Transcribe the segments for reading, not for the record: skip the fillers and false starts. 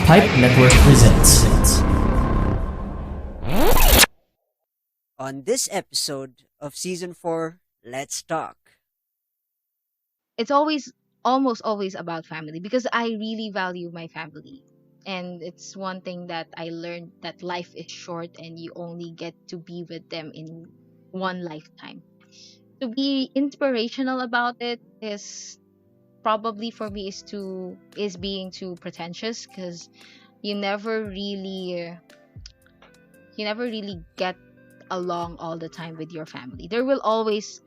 Pipe Network presents. On this episode of Season 4, Let's Talk. It's almost always about family because I really value my family. And it's one thing that I learned that life is short and you only get to be with them in one lifetime. To be inspirational about it is probably for me is being too pretentious because you never really you never really get along all the time with your family. There will always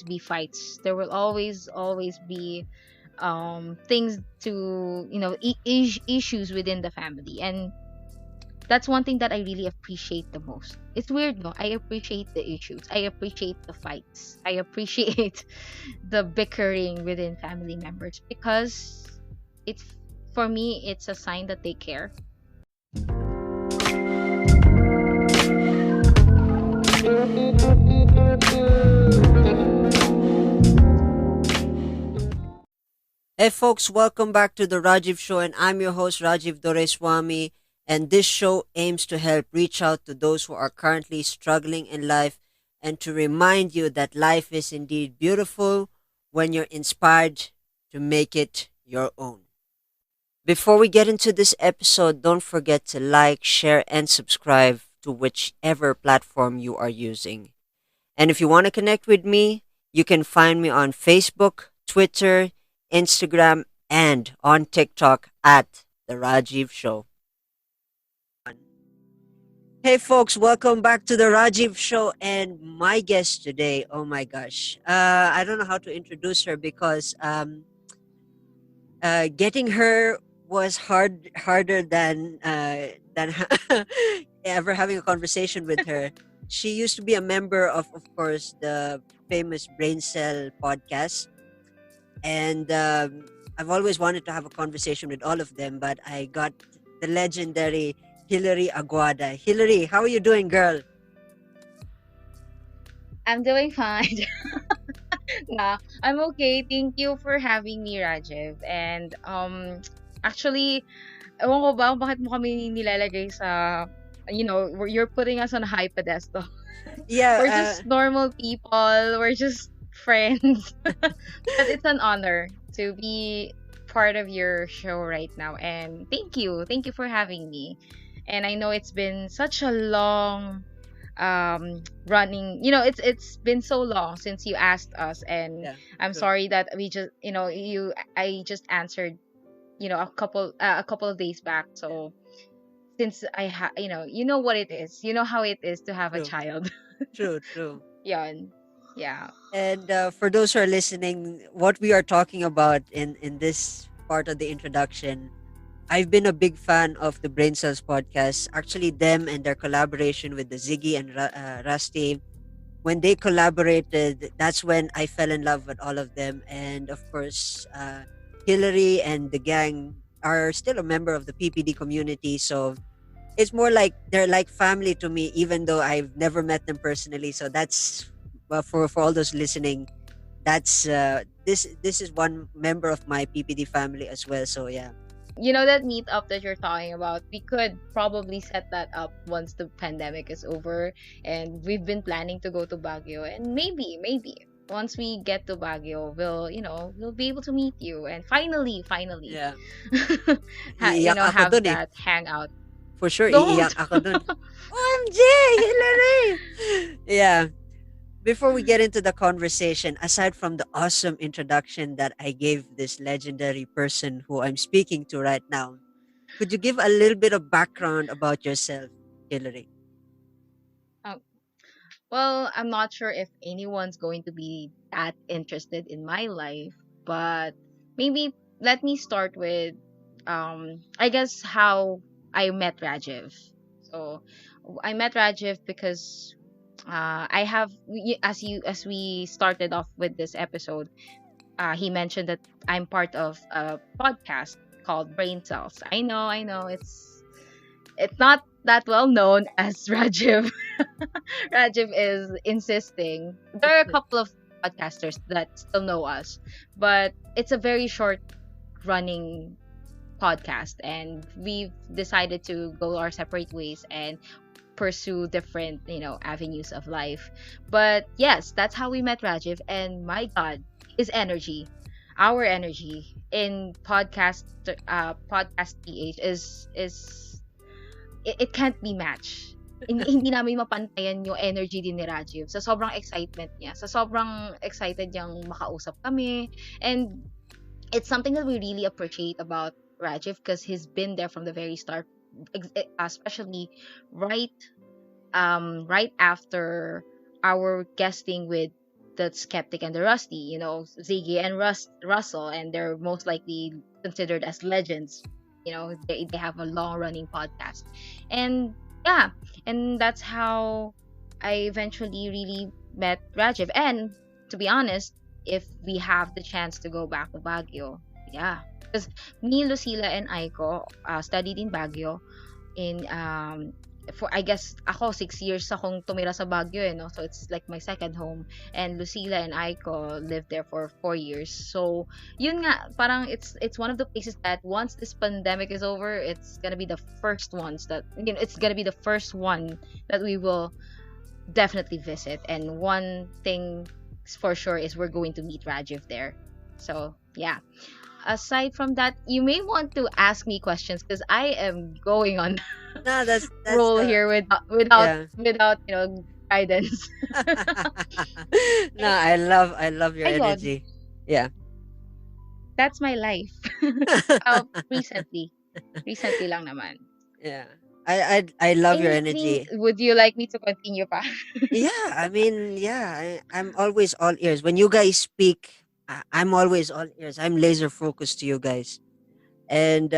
be fights. There will always be things to issues within the family, and that's one thing that I really appreciate the most. It's weird, no? I appreciate the issues. I appreciate the fights. I appreciate the bickering within family members because it's for me it's a sign that they care. Hey folks, welcome back to the Rajiv Show, and I'm your host Rajiv Doreswamy. And this show aims to help reach out to those who are currently struggling in life and to remind you that life is indeed beautiful when you're inspired to make it your own. Before we get into this episode, don't forget to like, share, and subscribe to whichever platform you are using. And if you want to connect with me, you can find me on Facebook, Twitter, Instagram, and on TikTok at The Rajiv Show. Hey folks, welcome back to The Rajiv Show, and my guest today, oh my gosh, I don't know how to introduce her because getting her was harder than ever having a conversation with her. She used to be a member of course, the famous Brain Cell podcast, and I've always wanted to have a conversation with all of them, but I got the legendary Hillary Aguada. Hillary, how are you doing, girl? I'm doing fine. Yeah, I'm okay. Thank you for having me, Rajiv. And actually, ewan ko ba kung bakit mo kami nilalagay sa, you're putting us on a high pedestal. We're Yeah, just normal people. We're just friends. But it's an honor to be part of your show right now. And thank you. Thank you for having me. And I know it's been such a long running, it's been so long since you asked us, and yeah, I'm true, sorry that we just you I just answered a couple of days back. yeah, So since I what it is, how it is to have a true, child. true. Yun. Yeah. And for those who are listening, what we are talking about in this part of the introduction, I've been a big fan of the Brain Cells podcast. Actually, them and their collaboration with the Ziggy and Rusty, when they collaborated, that's when I fell in love with all of them. And of course, Hillary and the gang are still a member of the PPD community. So it's more like they're like family to me, even though I've never met them personally. So that's, well, for all those listening, that's this is one member of my PPD family as well. So yeah, That meetup that you're talking about, we could probably set that up once the pandemic is over, and we've been planning to go to Baguio, and maybe once we get to Baguio, we'll be able to meet you and finally yeah. Iiyak ako have dun eh. that hangout. For sure, Don't. iiyak ako dun. OMG, Hillary! Yeah. Before we get into the conversation, aside from the awesome introduction that I gave this legendary person who I'm speaking to right now, could you give a little bit of background about yourself, Hillary? Um, well, I'm not sure if anyone's going to be that interested in my life, but maybe let me start with I guess how I met Rajiv. So I met Rajiv because I have as we started off with this episode, he mentioned that I'm part of a podcast called Brain Cells. I know, it's not that well known as Rajiv. Rajiv is insisting. There are a couple of podcasters that still know us, but it's a very short running podcast, and we've decided to go our separate ways and pursue different, avenues of life. But yes, that's how we met Rajiv. And my God, his energy, our energy in podcast PH is it can't be matched. Hindi namin mapantayan yung energy din ni Rajiv. Sa sobrang excitement niya, sa sobrang excited niyang makausap kami. And it's something that we really appreciate about Rajiv because he's been there from the very start, especially right right after our guesting with the Skeptic and the Rusty, Ziggy and Russell, and they're most likely considered as legends. They have a long running podcast. And yeah, and that's how I eventually really met Rajiv. And to be honest, if we have the chance to go back to Baguio, yeah. Because me, Lucila, and Aiko studied in Baguio in for I guess ako 6 years akong tumira sa Baguio no, so it's like my second home, and Lucila and Aiko lived there for 4 years. So yun nga, parang it's one of the places that once this pandemic is over, it's gonna be the first ones that it's gonna be the first one that we will definitely visit. And one thing for sure is we're going to meet Rajiv there. So yeah, aside from that, you may want to ask me questions because I am going on No, that's roll here without yeah. without guidance. No, I love your Ayun, energy. Yeah. that's my life. Recently lang naman. Yeah. I love your Anything? energy. Would you like me to continue pa? Yeah, I mean, yeah, I'm always all ears. When you guys speak, I'm always all ears. I'm laser focused to you guys. And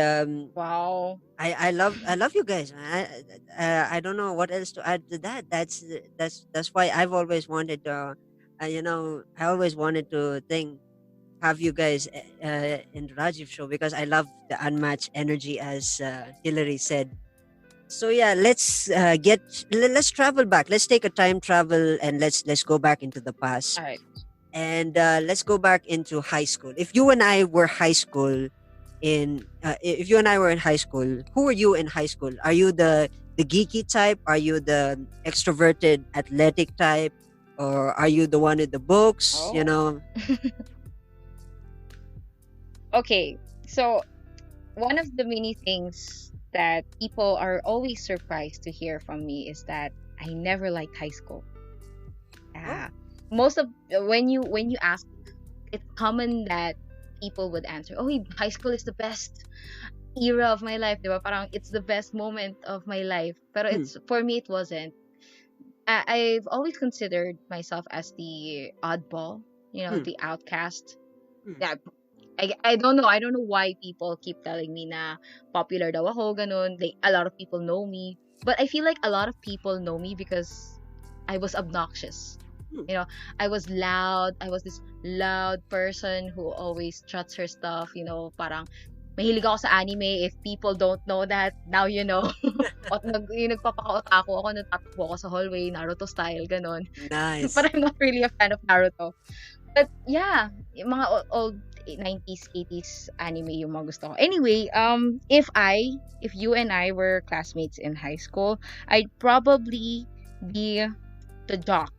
Wow. I love you guys, man. I don't know what else to add to that. That's why I've always wanted to, I always wanted to have you guys in the Rajiv show because I love the unmatched energy, as Hillary said. So yeah, let's travel back. Let's take a time travel and let's go back into the past, All right. and let's go back into high school. If you and I were if you and I were in high school, who were you in high school? Are you the geeky type? Are you the extroverted athletic type? Or are you the one with the books? Oh. Okay. So one of the many things that people are always surprised to hear from me is that I never liked high school. Yeah. Most of when you ask, it's common that people would answer, "Oh, high school is the best era of my life." Diba? Parang it's the best moment of my life. Pero it's for me, it wasn't. I've always considered myself as the oddball, the outcast. Yeah, I don't know. I don't know why people keep telling me na popular daw ako, ganun. Like, a lot of people know me. But I feel like a lot of people know me because I was obnoxious. I was loud. I was this loud person who always struts her stuff. Parang mahilig ako sa anime. If people don't know that, now you know. Yung nagpapaka-otaku ako, natatakbo ako sa hallway, Naruto style, ganun. Nice. But I'm not really a fan of Naruto. But yeah, yung mga old 90s, 80s anime yung mga gusto ko. Anyway, if you and I were classmates in high school, I'd probably be the jock,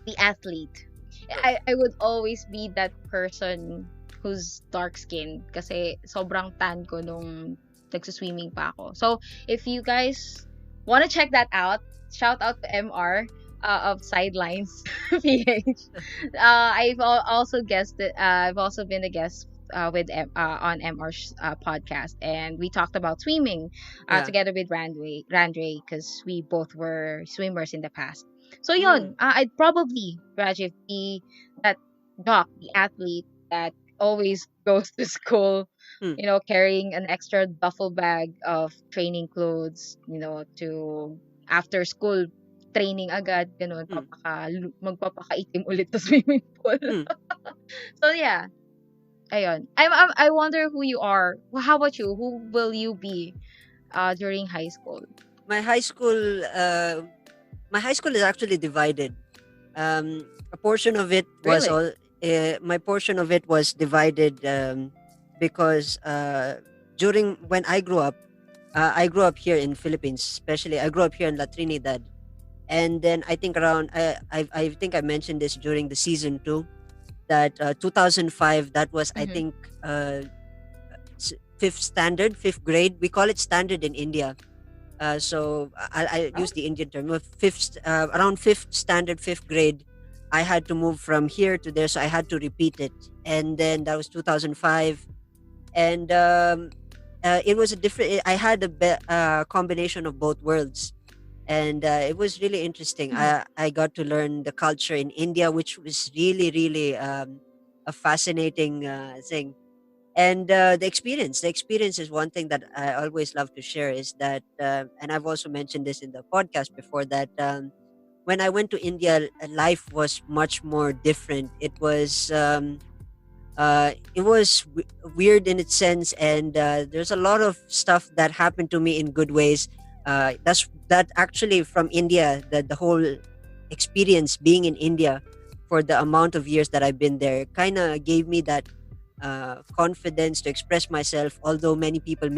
the athlete. I would always be that person who's dark skinned kasi sobrang tan ko nung nagsuswimming pa ako. So, if you guys want to check that out, shout out to MR of Sidelines PH. I've also been a guest on MR's podcast, and we talked about swimming Yeah. together with Randre because we both were swimmers in the past. So yun, I'd probably, Rajiv, be that doc, the athlete that always goes to school, carrying an extra duffel bag of training clothes, to after school training agad, ganun, magpapakaitim ulit sa swimming pool. So yeah, ayun. I wonder who you are. How about you? Who will you be during high school? My high school is actually divided. A portion of it was Really? my portion of it was divided because during when I grew up here in Philippines, especially I grew up here in La Trinidad, and then I think around I think I mentioned this during the season two that 2005, that was I Mm-hmm. think fifth standard, fifth grade. We call it standard in India. So I Oh. use the Indian term. Around fifth standard, fifth grade, I had to move from here to there, so I had to repeat it. And then that was 2005, and it was a different. I had combination of both worlds, and it was really interesting. Mm-hmm. I got to learn the culture in India, which was really a fascinating thing. And the experience is one thing that I always love to share, is that and I've also mentioned this in the podcast before, that when I went to India, life was much more different. It was weird in its sense, and there's a lot of stuff that happened to me in good ways. That actually from India, the whole experience being in India for the amount of years that I've been there kind of gave me that confidence to express myself, although many people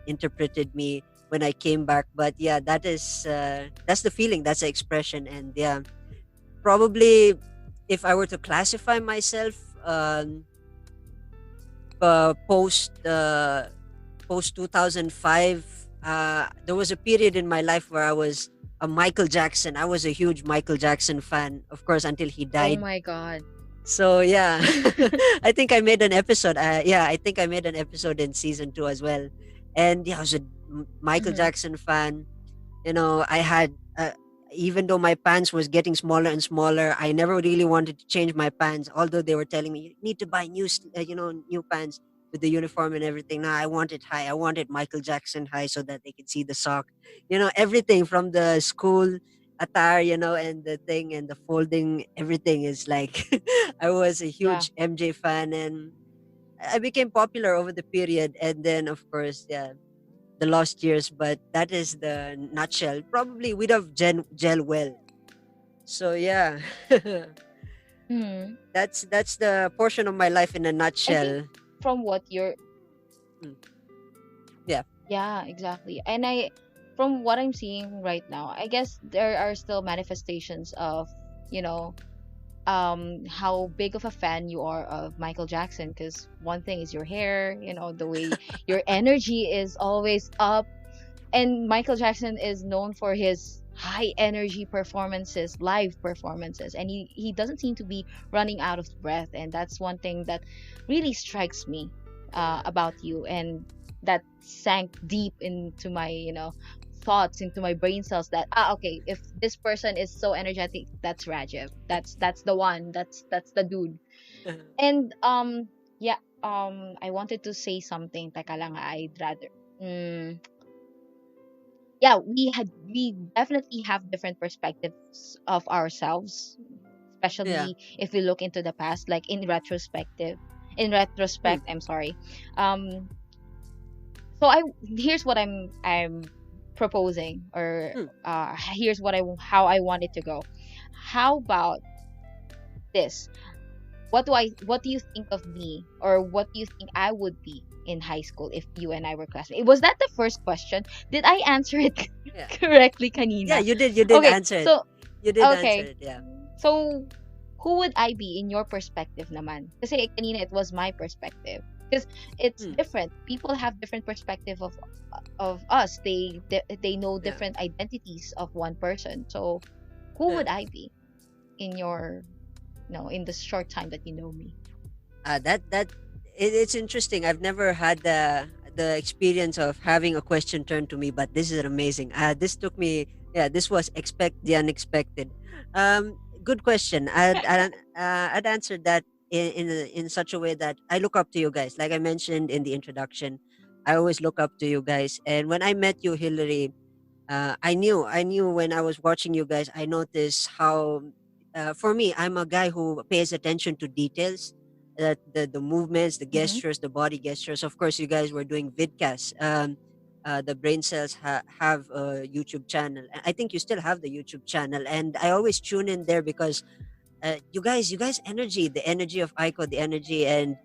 interpreted me when I came back. But yeah, that's the feeling, that's the expression. And yeah, probably if I were to classify myself, post post 2005, there was a period in my life where I was a Michael Jackson. I was a huge Michael Jackson fan, of course, until he Oh died. my God. So yeah, I think I made an episode. Yeah, I think I made an episode in season two as well. And yeah, I was a Michael Mm-hmm. Jackson fan. I had even though my pants was getting smaller and smaller, I never really wanted to change my pants, although they were telling me you need to buy new pants with the uniform and everything. Now I want it high, I wanted Michael Jackson high, so that they could see the sock, everything from the school attire, and the thing and the folding, everything is like I was a Yeah. huge MJ fan, and I became popular over the period. And then of course, yeah, the lost years, but that is the nutshell. Probably we'd have gel well. So yeah, Mm-hmm. that's the portion of my life in a I think nutshell. from what you're, Mm, yeah, yeah, exactly. And from what I'm seeing right now, I guess there are still manifestations of, you know, how big of a fan you are of Michael Jackson, because one thing is your hair, the way your energy is always up. And Michael Jackson is known for his high energy performances, live performances, and he doesn't seem to be running out of breath. And that's one thing that really strikes me yeah. about you, and that sank deep into my thoughts, into my brain cells, that okay, if this person is so energetic, that's Rajiv, that's the one, that's the dude. And yeah, I wanted to say something. Teka lang, I'd rather, mm, yeah, we definitely have different perspectives of ourselves, Yeah. especially if we look into the past, like in Mm, retrospect, I'm sorry. um so I here's what I'm proposing, or mm, here's how I want it to go. How about this? What do you think of me, or what do you think I would be in high school if you and I were classmates? Was that the first question? Did I answer it yeah. correctly, Yeah, Kanina? you did Okay, answer it. so You did answer okay. it, yeah. So who would I be in your perspective naman? Kasi kanina it was my perspective. Because it's Mm, different. People have different perspective of us. They know yeah. different identities of one person. So who Yeah. would I be in your in the short time that you know me? It's interesting. I've never had the experience of having a question turned to me, but this is amazing. This took me. Yeah, this was expect the unexpected. Good question. I'd answer that in such a way that I look up to you guys. Like I mentioned in the introduction, I always look up to you guys. And when I met you, Hillary, I knew when I was watching you guys, I noticed how, for me, I'm a guy who pays attention to details, the movements, the Mm-hmm. gestures, the body gestures. Of course, you guys were doing vidcasts. The brain cells have a YouTube channel. I think you still have the YouTube channel, and I always tune in there because you guys energy, the energy of Aiko, the energy, and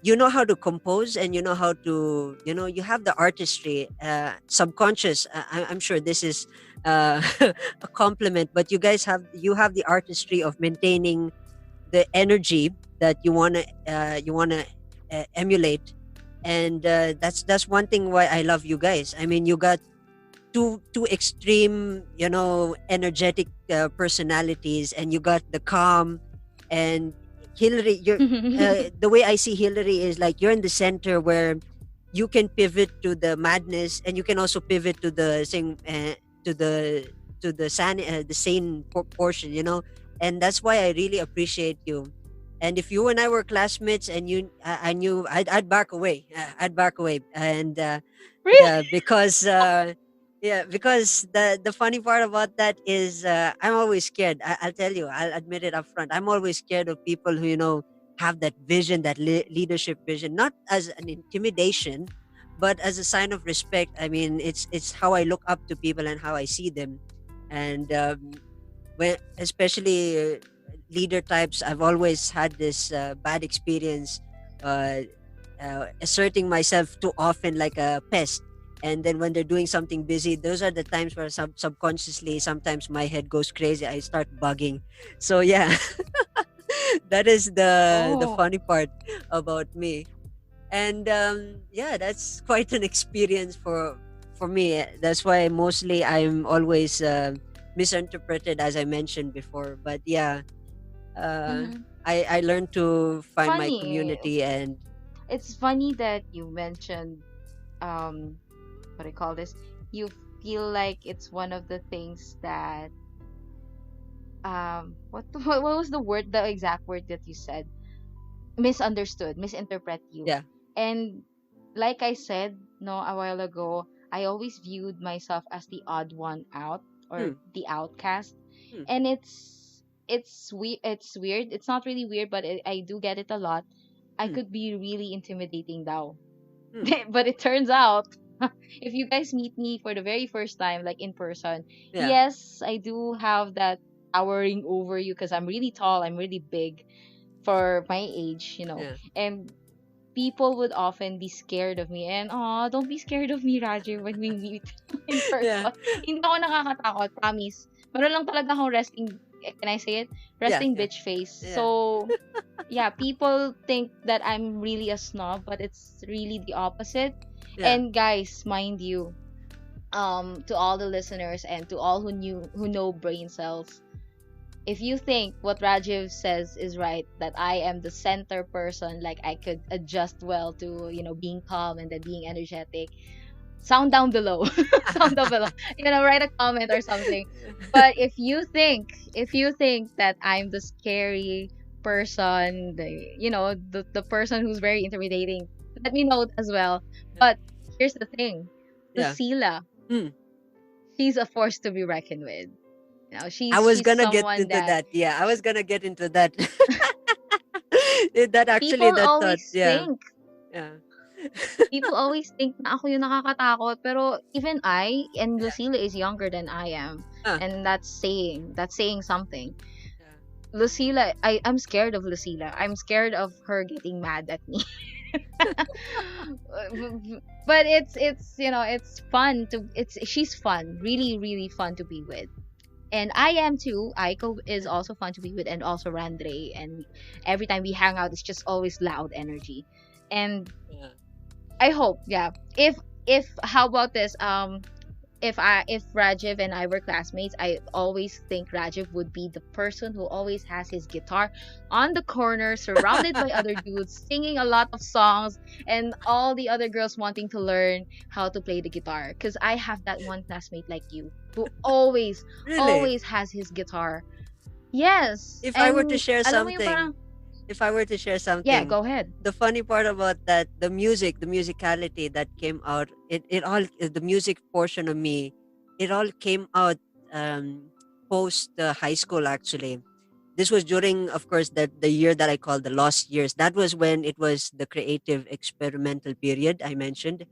you know how to compose, and you know how to, you have the artistry, subconscious. I'm sure this is a compliment, but you have the artistry of maintaining the energy that you want to emulate. And that's one thing why I love you guys. I mean, you got two extreme, energetic personalities, and you got the calm. And Hillary, you're the way I see Hillary is like you're in the center, where you can pivot to the madness, and you can also pivot to the same, to the the sane portion, and that's why I really appreciate you. And if you and I were classmates, and I knew, I'd back away. I'd back away. And Really? because because the funny part about that is, I'm always scared. I'll tell you, I'll admit it up front. I'm always scared of people who, have that vision, that leadership vision, not as an intimidation, but as a sign of respect. I mean, it's how I look up to people and how I see them. And when, especially leader types, I've always had this bad experience, uh, asserting myself too often like a pest. And then when they're doing something busy, those are the times where subconsciously sometimes my head goes crazy. I start bugging. So yeah, that is the Oh. funny part about me. And yeah, that's quite an experience for me. That's why mostly I'm always misinterpreted, as I mentioned before. But yeah, uh, Mhm. I learned to find my Funny. community. And It's funny that you mentioned um what I call this. You feel like it's one of the things that what was the word, the exact word that you said? Misunderstood, misinterpret you. yeah. And like I said, no, a while ago, I always viewed myself as the odd one out, or Hmm. the outcast. Hmm. And it's weird. It's not really weird, but I do get it a lot. I Hmm. could be really intimidating now. Hmm. But it turns out, if you guys meet me for the very first time, like in person, Yeah. yes, I do have that towering over you because I'm really tall, I'm really big for my age, Yeah. and people would often be scared of me. And don't be scared of me, Rajiv, when we meet in Yeah. person. Hindi ako nakakatakot, promise. Meron lang talaga akong can I say it? Yeah. Resting Yeah. bitch face. Yeah. So, yeah, people think that I'm really a snob, but it's really the opposite. Yeah. And guys, mind you, to all the listeners and to all who know brain cells, if you think what Rajiv says is right, that I am the center person, like I could adjust well to, being calm and then being energetic, sound down below. Sound down below. Write a comment or something. But if you think that I'm the scary person, the person who's very intimidating, let me know as well. But here's the thing. Yeah. Lucila, Hmm. she's a force to be reckoned with. I was She's gonna get someone into that that. Yeah, I was gonna get into that. That actually, people that thought. always Yeah. think Yeah. people always think na ako yung nakakatakot, pero even I and Yeah. Lucila is younger than I am, Ah, and that's saying something. yeah. Lucila, I'm scared of Lucila. I'm scared of her getting mad at me. But it's fun to it's she's fun, really really fun to be with. And I am too. Aiko is also fun to be with, and also Randre. And every time we hang out, it's just always loud energy. And Yeah. I hope, yeah. If how about this? If Rajiv and I were classmates, I always think Rajiv would be the person who always has his guitar on the corner, surrounded by other dudes, singing a lot of songs, and all the other girls wanting to learn how to play the guitar. Cause I have that one classmate like you who always, Really? always has his guitar. Yes, If I were to and share alam mo yung something, parang, if I were to share yeah, something, go ahead. the funny part about that, the musicality that came out, it all, the music portion of me, it all came out um, post high school actually. This was during, of course, the year that I call the lost years. That was when it was the creative experimental period I mentioned.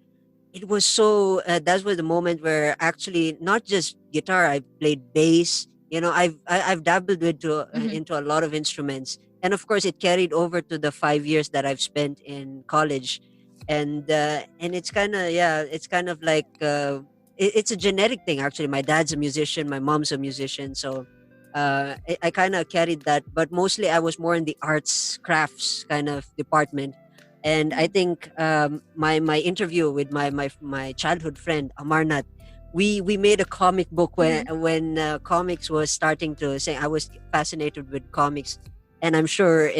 It was so, that was the moment where actually not just guitar, I played bass. I've dabbled Mm-hmm. into a lot of instruments. and of course it carried over to the 5 years that I've spent in college, and it's kind of, yeah, it's kind of like, it's a genetic thing actually. My dad's a musician, my mom's a musician, so I kind of carried that, but mostly I was more in the arts crafts kind of department. And I Mm. think my interview with my childhood friend Amarnath, we made a comic book when Mm-hmm. comics was starting to say. I was fascinated with comics, and I'm sure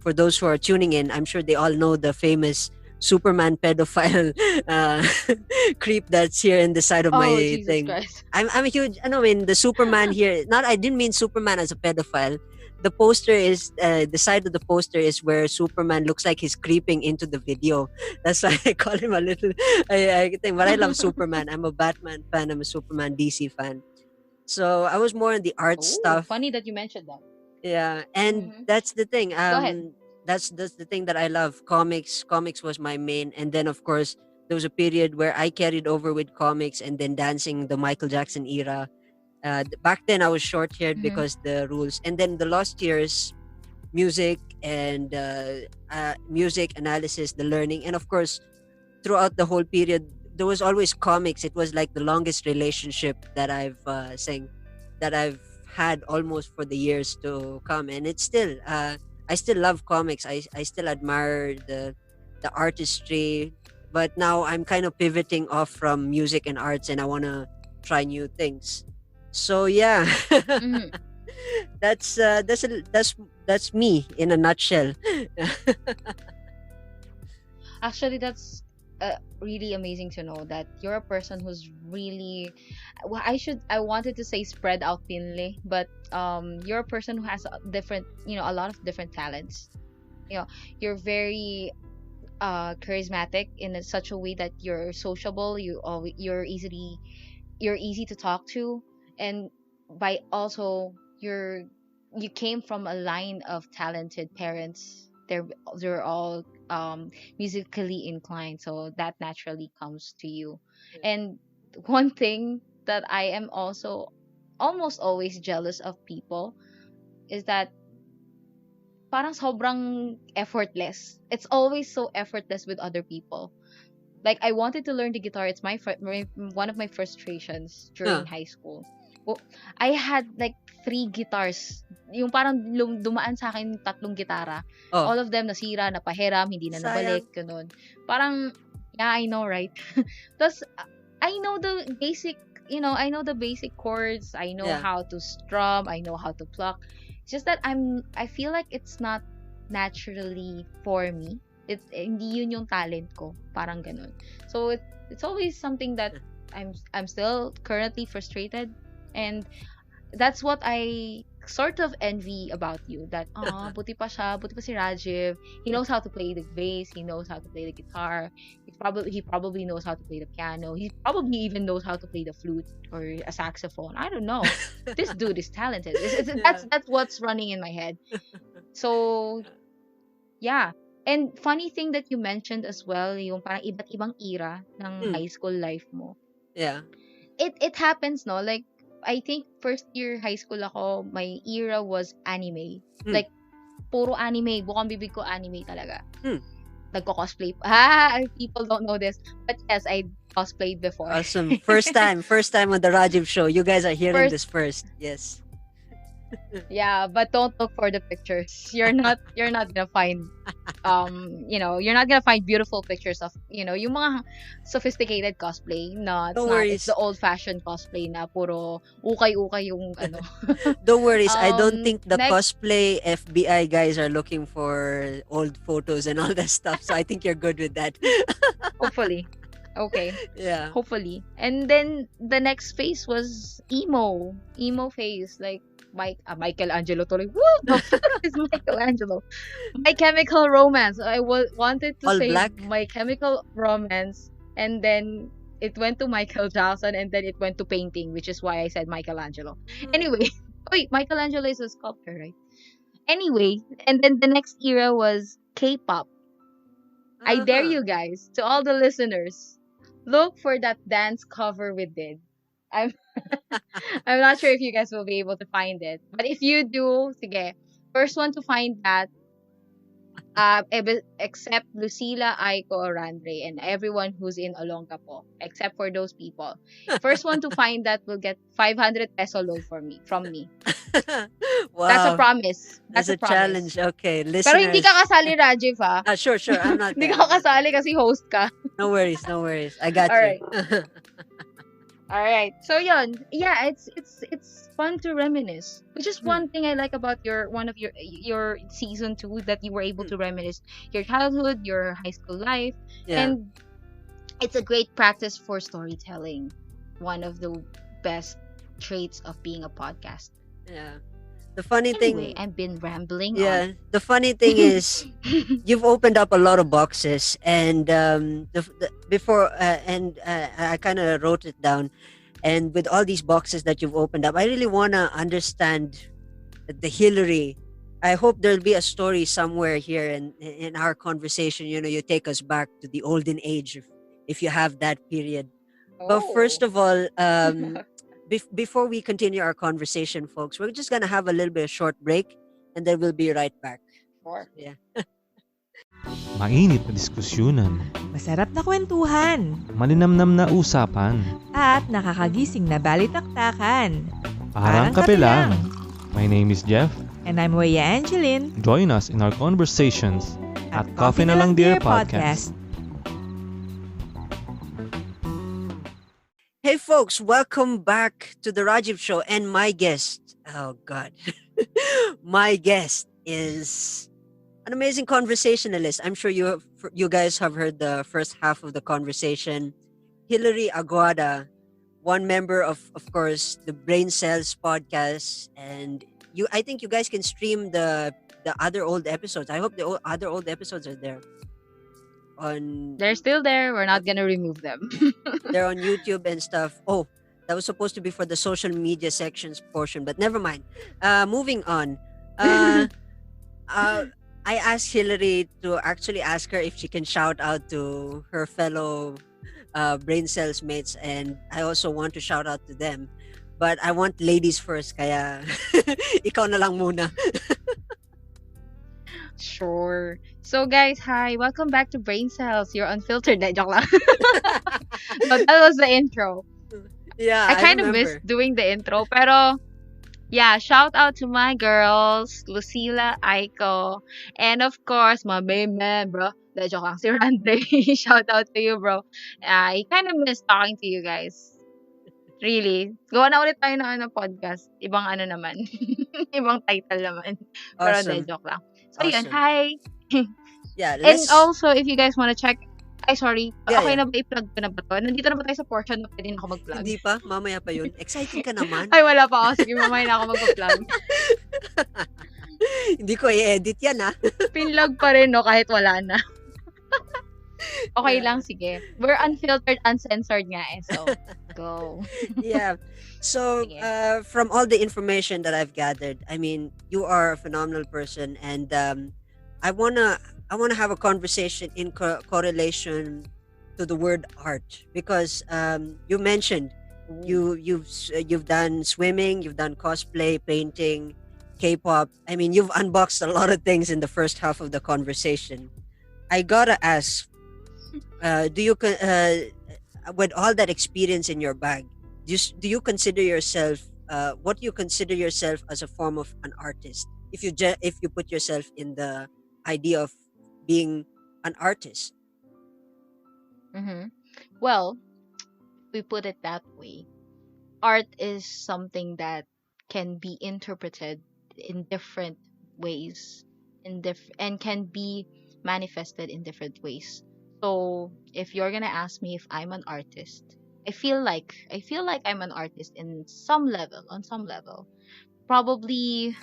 for those who are tuning in, I'm sure they all know the famous Superman pedophile creep that's here in the side of Oh, my Jesus thing. Christ. I'm a huge. I know, I mean the Superman here. Not, I didn't mean Superman as a pedophile. The poster is the side of the poster is where Superman looks like he's creeping into the video. That's why I call him a little. I think, but I love Superman. I'm a Batman fan. I'm a Superman DC fan. So I was more in the art Oh, stuff. funny that you mentioned that. Yeah, and Mm-hmm. that's the thing. Go ahead. That's the thing that I love. Comics was my main, and then of course there was a period where I carried over with comics, and then dancing the Michael Jackson era. Back then I was short haired Mm-hmm. because the rules, and then the last years music and music analysis, the learning, and of course throughout the whole period there was always comics. It was like the longest relationship that I've saying that I've had almost for the years to come, and it's still I still love comics. I still admire the artistry, but now I'm kind of pivoting off from music and arts, and I want to try new things. So yeah. Mm-hmm. That's me in a nutshell. Actually, that's really amazing to know that you're a person who's really, well, I wanted to say spread out thinly, but you're a person who has a different, a lot of different talents. You know, you're very charismatic in such a way that you're sociable, you're easy to talk to, and by also you came from a line of talented parents. They're all musically inclined, so that naturally comes to you. And one thing that I am also almost always jealous of people is that parang sobrang effortless. It's always so effortless with other people. Like, I wanted to learn the guitar. It's one of my frustrations Huh. during high school. Well, I had like three guitars. Yung parang dumaan sa akin tatlong gitara. Oh, All of them nasira, napahiram, hindi na sayang. nabalik, ganun. Parang, yeah, I know, right? Plus, I know the basic, I know the basic chords. I know Yeah. how to strum. I know how to pluck. It's just that I feel like it's not naturally for me. Hindi yun yung talent ko, parang ganun. So it's always something that I'm still currently frustrated, and that's what I sort of envy about you, that buti pa si Rajiv. He knows how to play the bass, he knows how to play the guitar, he probably knows how to play the piano, he probably even knows how to play the flute or a saxophone. I don't know. This dude is talented. Yeah. That's what's running in my head. So yeah. And funny thing that you mentioned as well, yung parang iba't ibang era ng Hmm. high school life mo. Yeah. It happens, no? Like, I think first year high school ako, my era was anime. Hmm. Like, puro anime. Bukang bibig ko anime talaga. Hmm. Nagko-cosplay. People don't know this. But yes, I cosplayed before. Awesome. First time on the Rajiv show. You guys are hearing First, this first. Yes. yeah, but don't look for the pictures. You're not gonna find you're not gonna find beautiful pictures of, yung mga sophisticated cosplay. No, No it's not. It's the worries. old fashioned cosplay na puro ukay-ukay yung ano. Don't worries. I don't think the Next, cosplay FBI guys are looking for old photos and all that stuff. So I think you're good with that. hopefully. Okay. Yeah. Hopefully. And then the next phase was emo phase, like Michelangelo tuloy. Woo! The fuck is Michelangelo? My Chemical Romance. I wanted to All say black. My Chemical Romance, and then it went to Michael Jackson, and then it went to painting, which is why I said Michelangelo. Anyway, wait, Michelangelo is a sculptor, right? Anyway, and then the next era was K-pop. I dare Uh-huh. you guys, to all the listeners, look for that dance cover we did. I'm I'm not sure if you guys will be able to find it, but if you do, sige, First one to find that, except Lucila, Aiko, Randre, and everyone who's in Olongapo, except for those people. First one to find that will get 500 peso load from me. That's a Wow, promise. that's That's a a promise. challenge. Okay, Pero hindi listeners. ka kasali, Rajiv, ha? Sure, sure. I'm not Hindi there. ka I'm not there. kasali kasi host ka. No worries, no worries. I got you. Alright. Alright. So yun. Yeah, it's fun to reminisce. Which is one thing I like about one of your season 2, that you were able to reminisce your childhood, your high school life. Yeah. And it's a great practice for storytelling. One of the best traits of being a podcast. Yeah. The funny Anyway, thing, I've been rambling yeah, on. the funny thing is, you've opened up a lot of boxes, and before and I kind of wrote it down, and with all these boxes that you've opened up, I really wanna understand the Hillary. I hope there'll be a story somewhere here in our conversation. You know, you take us back to the olden age, if you have that period. But first Oh. of all, before we continue our conversation, folks, we're just gonna have a little bit of short break, and then we'll be right back. Sure. Yeah. Mainit na diskusyunan, Masarap na kwentuhan, malinamnam na usapan, at nakakagising na balitaktakan. parang kape lang. My name is Jeff. And I'm Weya Angeline. Join us in our conversations at Coffee na Lang Dear Podcast. Hey, folks, welcome back to the Rajiv Show, and my guest. Oh God, my guest is an amazing conversationalist. I'm sure you guys have heard the first half of the conversation. Hillary Aguada, one member of course, the Brain Cells podcast, and I think you guys can stream the other old episodes. I hope the other old episodes are there on. They're still there. We're not gonna remove them. They're on YouTube and stuff. Oh, that was supposed to be for the social media sections portion, but never mind. Moving on. I asked Hillary to actually ask her if she can shout out to her fellow brain cells mates, and I also want to shout out to them. But I want ladies first, kaya ikaw na lang muna. Sure. So guys, hi. Welcome back to Brain Cells. You're unfiltered. Joke lang. But that was the intro. Yeah, I kind of remember. missed doing the intro, pero yeah, shout out to my girls, Lucila, Aiko, and of course, my main man, bro. Joke lang, si Rande. Shout out to you, bro. I kind of miss talking to you guys. Really. Gawa na ulit tayo ng podcast. Ibang ano naman. Ibang title naman. Pero Awesome. joke lang. So yun, Awesome. hi. Yeah, And let's. also, if you guys wanna check, ay sorry, Yeah, okay yeah. na ba i-plug ko na ba to? Nandito na ba tayo sa portion na pwede na ako mag-plug? Hindi pa, mamaya pa yun. Exciting ka naman. Ay, wala pa ako. Sige, mamaya na ako mag-plug. Hindi ko i-edit yan, ha? Pinlog pa rin, no, kahit wala na. Okay Yeah. lang, sige. We're unfiltered, uncensored nga eh, so go. Yeah. So, Sige. from all the information that I've gathered, I mean, you are a phenomenal person, and I wanna have a conversation in correlation to the word art, because you mentioned you've done swimming, you've done cosplay, painting, K-pop. I mean, you've unboxed a lot of things in the first half of the conversation. I gotta ask, do you with all that experience in your bag, do you consider yourself what do you consider yourself as a form of an artist, if you put yourself in the idea of being an artist? Mm-hmm. Well, we put it that way. Art is something that can be interpreted in different ways, and can be manifested in different ways. So, if you're gonna ask me if I'm an artist, I feel like I'm an artist in some level, on some level. Probably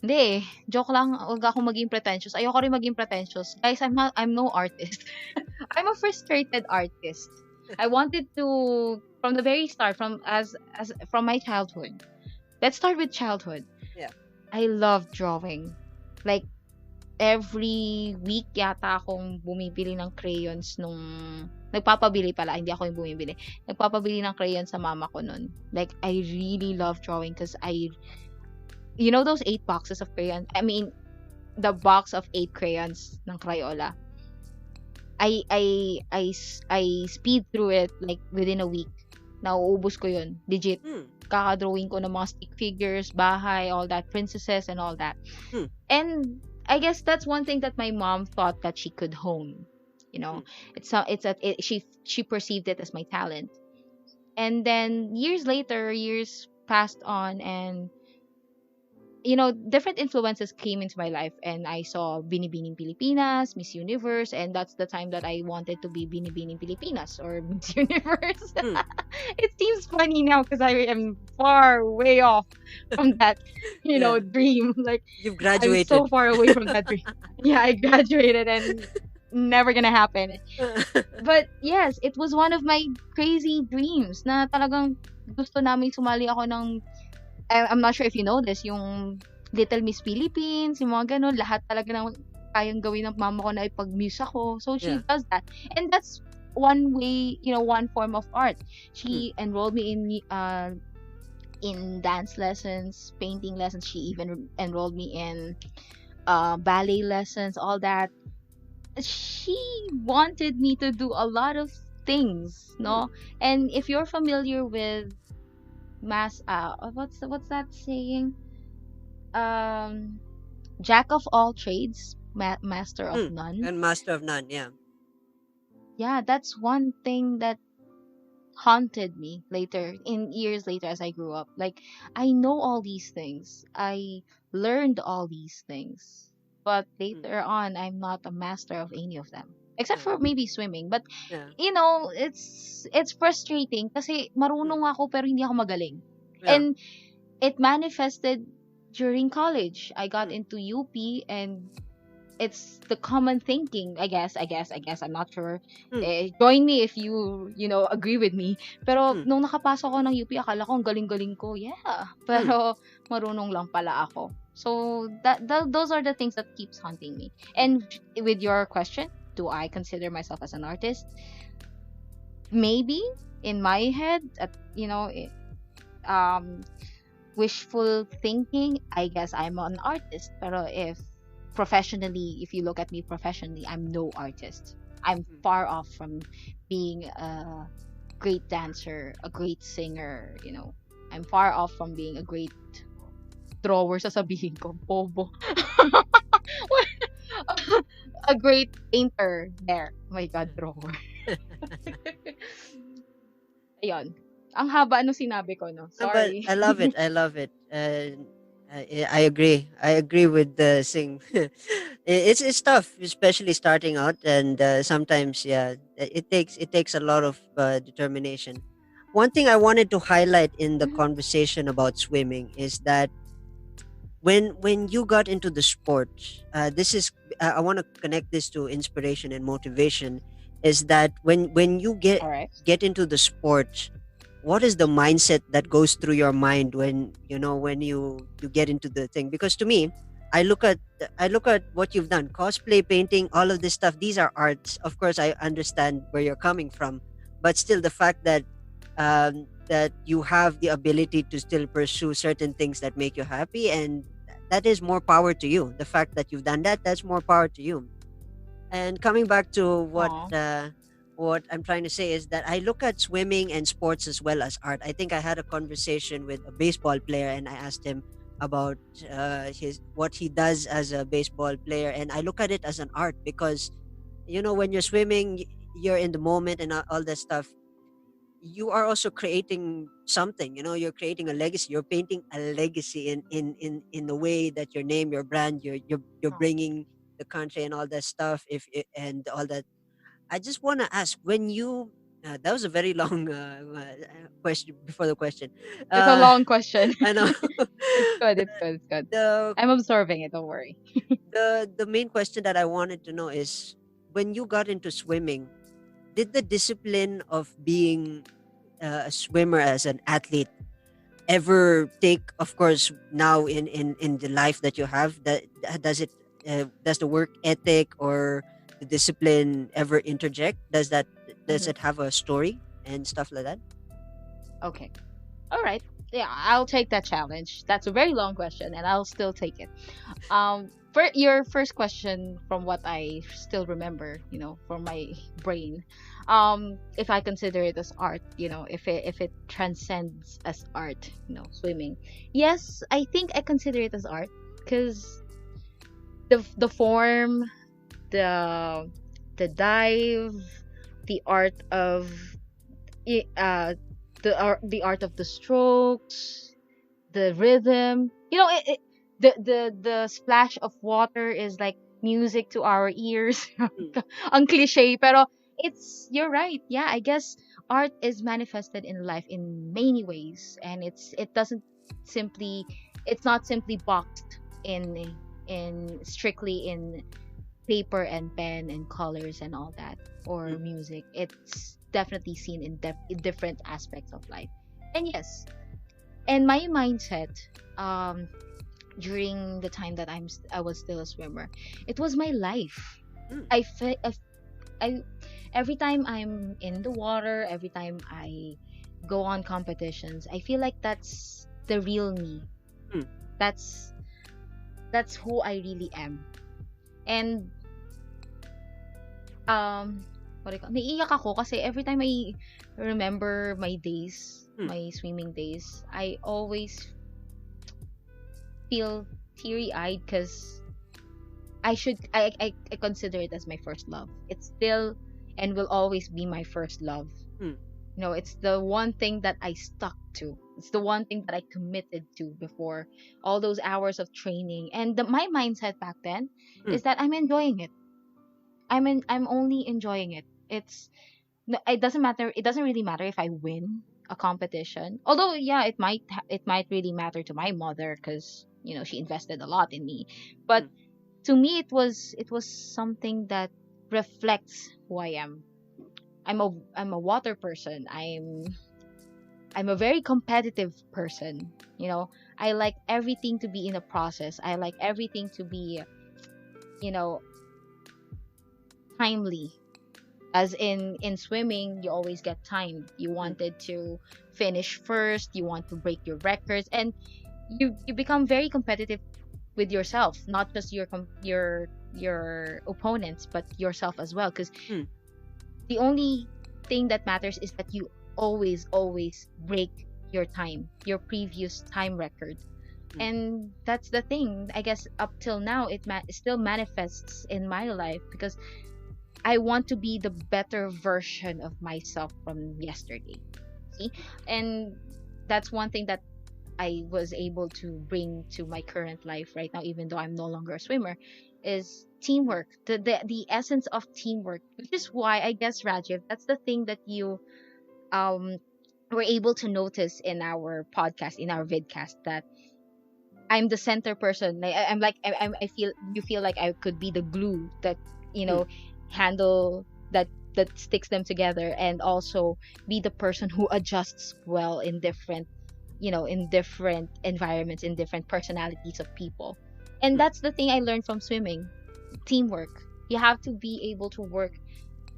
hindi, joke lang, huwag akong maging pretentious. Ayoko rin maging pretentious. Guys, I'm no artist. I'm a frustrated artist. I wanted to, from the very start, from my childhood. Let's start with childhood. Yeah. I love drawing. Like, every week yata akong bumibili ng crayons nung nagpapabili pala, hindi ako yung bumibili. Nagpapabili ng crayons sa mama ko nun. Like, I really love drawing because you know those 8 boxes of crayons? I mean, the box of 8 crayons ng Crayola. I speed through it like within a week. Nauubos ko yun. Legit. Hmm. Kaka-drawing ko ng mga stick figures, bahay, all that, princesses and all that. Hmm. And I guess that's one thing that my mom thought that she could hone. You know, she perceived it as my talent. And then years passed on, and different influences came into my life, and I saw Binibining Pilipinas, Miss Universe, and that's the time that I wanted to be Binibining Pilipinas or Miss Universe. Hmm. It seems funny now because I am far way off from that, Yeah. dream. Like, You've I'm graduated. so far away from that dream. Yeah, I graduated and never gonna happen. But yes, it was one of my crazy dreams na talagang gusto namin sumali ako ng I'm not sure if you know this, yung Little Miss Philippines, yung mga ganun, lahat talaga ng kayang gawin ng mama ko na ipag-muse ako. So she Yeah. does that. And that's one way, one form of art. She enrolled me in dance lessons, painting lessons. She even enrolled me in ballet lessons, all that. She wanted me to do a lot of things, no? And if you're familiar with what's that saying? Jack of all trades, master of none. And master of none, yeah. Yeah, that's one thing that haunted me years later as I grew up. Like, I know all these things. I learned all these things. But later on, I'm not a master of any of them. Except for maybe swimming. But, Yeah. it's frustrating kasi marunong ako pero hindi ako magaling. Yeah. And it manifested during college. I got into UP, and it's the common thinking, I guess, I'm not sure. Join me if you agree with me. Pero nung nakapasok ako ng UP, akala ko ang galing-galing ko. Yeah. Pero marunong lang pala ako. So those are the things that keeps haunting me. And with your question, do I consider myself as an artist? Maybe in my head, wishful thinking, I guess I'm an artist. Pero if you look at me professionally, I'm no artist. I'm far off from being a great dancer, a great singer, I'm far off from being a great drawer, sasabihin ko, bobo. A great painter there. Oh my God, drawer. Ayun. Ang haba nung sinabi ko, no? Sorry. But I love it. I agree. I agree with the sing. It's tough, especially starting out, and sometimes, yeah, it takes a lot of determination. One thing I wanted to highlight in the conversation about swimming is that when you got into the sport, this is I want to connect this to inspiration and motivation. Is that when you All right. get into the sport, what is the mindset that goes through your mind when you get into the thing? Because to me, I look at what you've done, cosplay, painting, all of this stuff. These are arts. Of course, I understand where you're coming from, but still, the fact that that you have the ability to still pursue certain things that make you happy, and that is more power to you. The fact that you've done that's more power to you. And coming back to what I'm trying to say is that I look at swimming and sports as well as art. I think I had a conversation with a baseball player, and I asked him about what he does as a baseball player, and I look at it as an art because when you're swimming, you're in the moment and all that stuff. You are also creating something. You're creating a legacy. You're painting a legacy in the way that your name, your brand, you're bringing the country and all that stuff. And all that. I just want to ask, when you that was a very long question before the question. It's a long question. I know. It's good. I'm observing it, don't worry. The main question that I wanted to know is, when you got into swimming, did the discipline of being a swimmer as an athlete ever take, of course, now in the life that you have, that does the work ethic or the discipline ever interject? Does it have a story and stuff like that? Okay. All right. Yeah, I'll take that challenge. That's a very long question, and I'll still take it. For your first question, from what I still remember, from my brain, if I consider it as art, if it transcends as art, swimming. Yes, I think I consider it as art because the form, the the dive, the art of the art of the strokes, the rhythm. The splash of water is like music to our ears. Ang cliche, pero you're right. Yeah, I guess art is manifested in life in many ways, and simply it's not simply boxed in strictly in paper and pen and colors and all that, or Mm. music. It's definitely seen in different aspects of life. And yes, and my mindset, um during the time that I was still a swimmer, it was my life. Mm. I every time I'm in the water, every time I go on competitions, I feel like that's the real me. Mm. That's that's who I really am. And what do you call, naiiyak ako kasi every time I remember my days, Mm. my swimming days, I always feel teary-eyed because I consider it as my first love. It's still and will always be my first love. Mm. It's the one thing that I stuck to. It's the one thing that I committed to before all those hours of training. And my mindset back then Mm. is that I'm enjoying it. I'm only enjoying it. It doesn't matter. It doesn't really matter if I win a competition. Although yeah, it might really matter to my mother because she invested a lot in me. But Mm. to me, it was something that reflects who I am. I'm a water person. I'm a very competitive person. I like everything to be in a process. I like everything to be you know timely. As in swimming, you always get timed. You wanted to finish first, you want to break your records, and you become very competitive with yourself, not just your opponents, but yourself as well, because Mm. the only thing that matters is that you always break your previous time record. Mm. And that's the thing, I guess. Up till now, it still manifests in my life because I want to be the better version of myself from yesterday. See? And that's one thing that I was able to bring to my current life right now, even though I'm no longer a swimmer, is teamwork. The essence of teamwork. Which is why I guess, Rajiv, that's the thing that you um were able to notice in our podcast, in our vidcast, that I'm the center person. I'm like I feel you feel like I could be the glue that you Mm. know handle that sticks them together, and also be the person who adjusts well in different environments, in different personalities of people. And Mm. that's the thing I learned from swimming: teamwork. You have to be able to work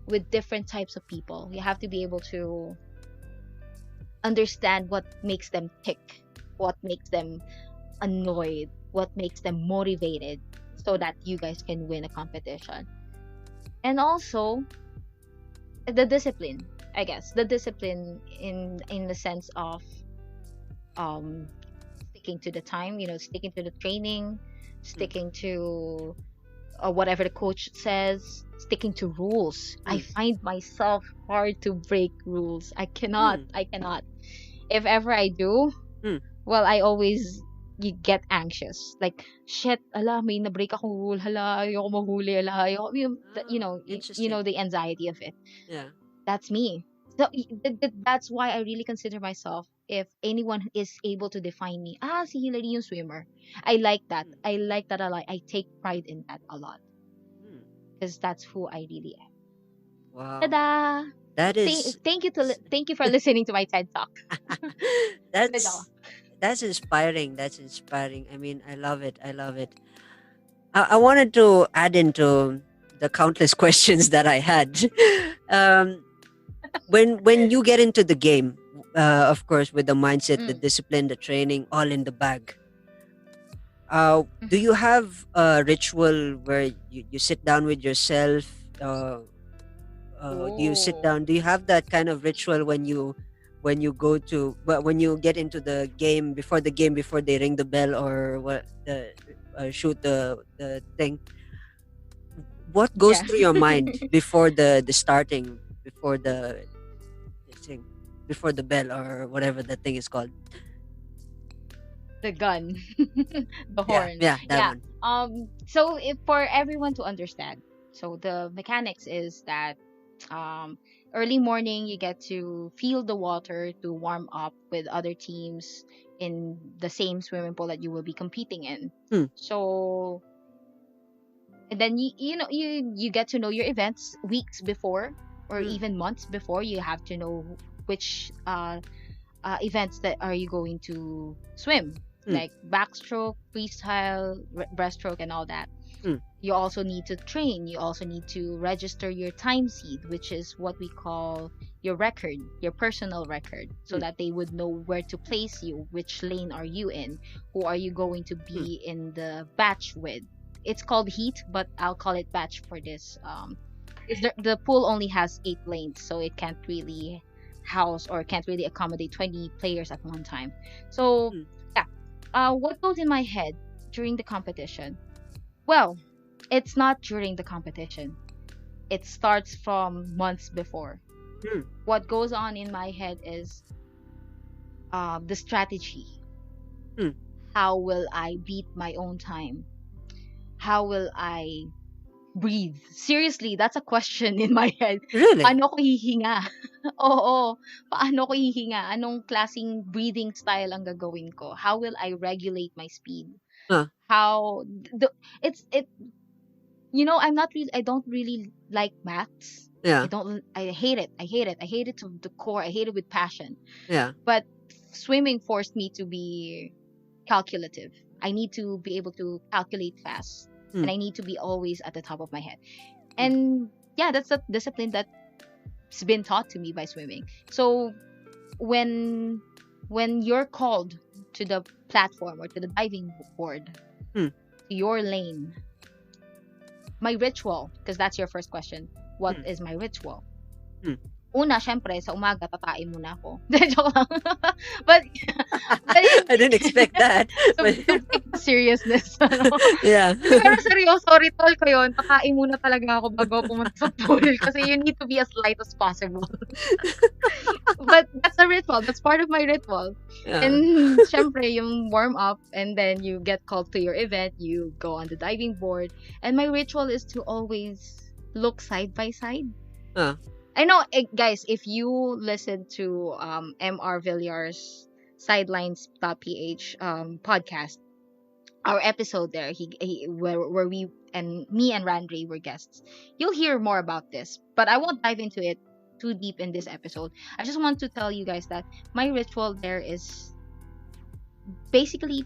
with different types of people. You have to be able to understand what makes them tick, what makes them annoyed, what makes them motivated, so that you guys can win a competition. And also the discipline, I guess. The discipline in the sense of um sticking to the time, sticking to the training, Mm. sticking to whatever the coach says, sticking to rules. I Mm. find myself hard to break rules. I cannot. Mm. I cannot. If ever I do, Mm. well, I always you get anxious. Like, shit, ala, may na-break akong rule. Hala, ayoko mahuli. Hala, ayoko. Interesting. The anxiety of it. Yeah. That's me. So that's why I really consider myself, if anyone is able to define me, si Hillary yung swimmer. I like that. Mm. I like that a lot. I take pride in that a lot Mm. because that's who I really am. Wow. Ta-da! That is Thank you for listening to my TED Talk. Medyo. that's inspiring. That's inspiring. I mean, I love it. I love it. I wanted to add into the countless questions that I had. Um, when you get into the game, of course, with the mindset, the Mm. discipline, the training, all in the bag. Do Mhm. you have a ritual where you sit down with yourself? Do you sit Oh. down? Do you have that kind of ritual when you go to when you get into the game before they ring the bell or what the shoot the thing? What goes Yeah. through your mind before the starting before the thing before the bell or whatever that thing is called? The gun. The Yeah, horn. yeah, that Yeah. one. So if for everyone to understand, so the mechanics is that um early morning you get to feel the water to warm up with other teams in the same swimming pool that you will be competing in. Hmm. So and then you get to know your events weeks before or Hmm. even months before. You have to know which events that are you going to swim, Hmm. like backstroke, freestyle, breaststroke, and all that. Hmm. You also need to train. You also need to register your time seed, which is what we call your record, your personal record, so Hmm. that they would know where to place you, which lane are you in, who are you going to Hmm. be in the batch with. It's called heat, but I'll call it batch for this. Is the pool only has 8 lanes, so it can't really house or can't really accommodate 20 players at one time. So Hmm. yeah, what goes in my head during the competition? Well, it's not during the competition. It starts from months before. Hmm. What goes on in my head is the strategy. Hmm. How will I beat my own time? How will I breathe? Seriously, that's a question in my head. Really? Paano ko hihinga? Oo. Paano ko hihinga? Anong klaseng breathing style ang gagawin ko? How will I regulate my speed? Huh. How the it's it I don't really like maths. Yeah. I hate it. I hate it. I hate it to the core. I hate it with passion. Yeah. But swimming forced me to be calculative. I need to be able to calculate fast, Hmm. and I need to be always at the top of my head. Hmm. And yeah, that's a discipline that's been taught to me by swimming. So when you're called to the platform or to the diving board, Hmm. to your lane, my ritual, because that's your first question. What Hmm. is my ritual? Hmm. Una, syempre, sa umaga, tatain muna ako. Joke lang. but, but I didn't expect that. to, But to break the seriousness. Ano? yeah. Hindi, pero seryoso, ritual ko yun. Tatain muna talaga ako bago pumunta sa pool. Kasi you need to be as light as possible. But that's a ritual. That's part of my ritual. Yeah. And syempre, yung warm up, and then you get called to your event, you go on the diving board. And my ritual is to always look side by side. Huh. I know, guys, if you listen to MR Villar's Sidelines.ph podcast, our episode there, where we and me and Randre were guests, you'll hear more about this. But I won't dive into it too deep in this episode. I just want to tell you guys that my ritual there is basically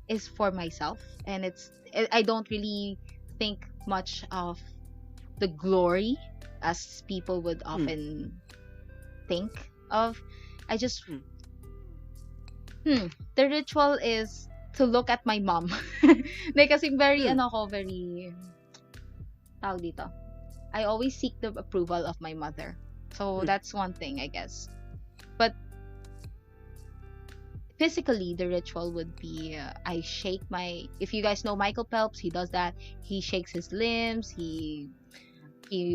is for myself, and I don't really think much of the glory as people would often think of. I just the ritual is to look at my mom. Like, kasi very very tawag dito. I always seek the approval of my mother. So that's one thing, I guess. But physically, the ritual would be I shake my. If you guys know Michael Phelps, he does that. He shakes his limbs. He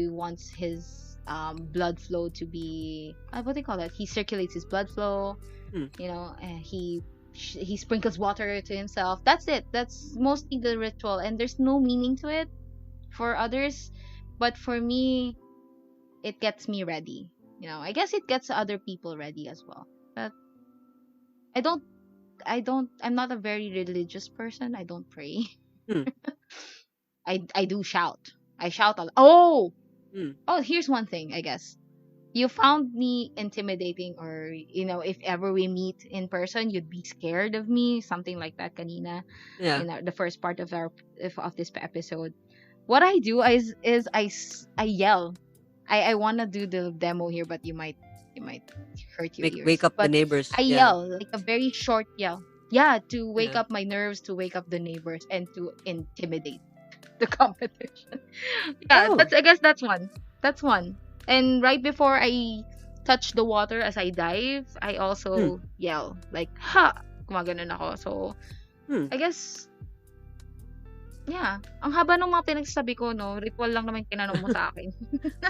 wants his blood flow to be what do you call that? He circulates his blood flow. And he sprinkles water to himself. That's it. That's mostly the ritual, and there's no meaning to it for others, but for me, it gets me ready. I guess it gets other people ready as well. But I don't. I'm not a very religious person. I don't pray. I do shout. I shout a lot. Oh, here's one thing, I guess. You found me intimidating, or if ever we meet in person, you'd be scared of me, something like that kanina. Yeah. In the first part of this episode. What I do is I yell. I want to do the demo here, but you might it might hurt your Wake ears. up the But neighbors. I Yeah. yell like a very short yell. Yeah, to wake Yeah. up my nerves, to wake up the neighbors, and to intimidate the competition. Yeah, Oh. that's I guess that's one. That's one. And right before I touch the water as I dive, I Hmm. also yell like ha. Gumaganon ako. So Hmm. I guess yeah, ang haba ng mga pinagsasabi ko, no? Ritual lang naman tinanong mo sa akin.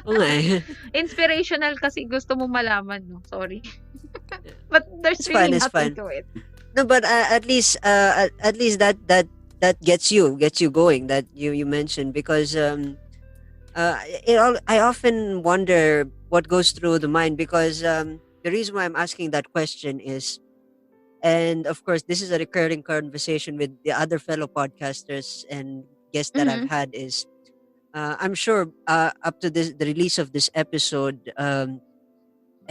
Oo nga eh. Inspirational kasi gusto mo malaman, no? Sorry. But there's It's fine. really It's nothing fine. to it. No, but at least that gets you going. That you mentioned because I often wonder what goes through the mind because the reason why I'm asking that question is, and of course this is a recurring conversation with the other fellow podcasters and guests that I've Mm-hmm. had is I'm sure up to the release of this episode,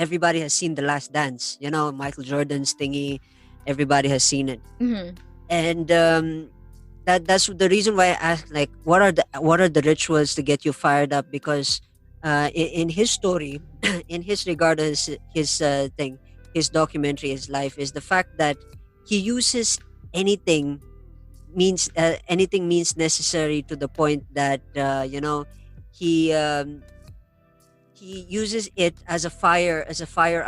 everybody has seen The Last Dance. You know, Michael Jordan's thingy. Everybody has seen it, Mm-hmm. and that's the reason why I asked, like, what are the rituals to get you fired up? Because in his story, in his regard, his documentary, his life, is the fact that he uses anything anything means necessary to the point that he he uses it as a fire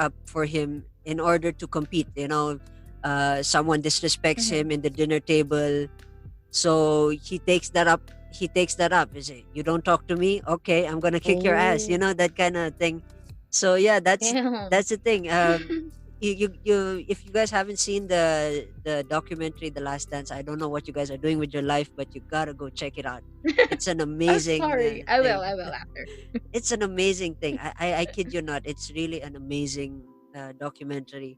up for him in order to compete. Someone disrespects Mm-hmm. him in the dinner table, so he takes that up. He say, you don't talk to me, okay, I'm gonna kick your ass, Oh. that kind of thing. So yeah, that's Damn. that's the thing. If you guys haven't seen the documentary The Last Dance, I don't know what you guys are doing with your life, but you gotta go check it out. It's an I'm amazing sorry. I will. thing. I will after. It's an amazing thing. I kid you not, it's really an amazing documentary.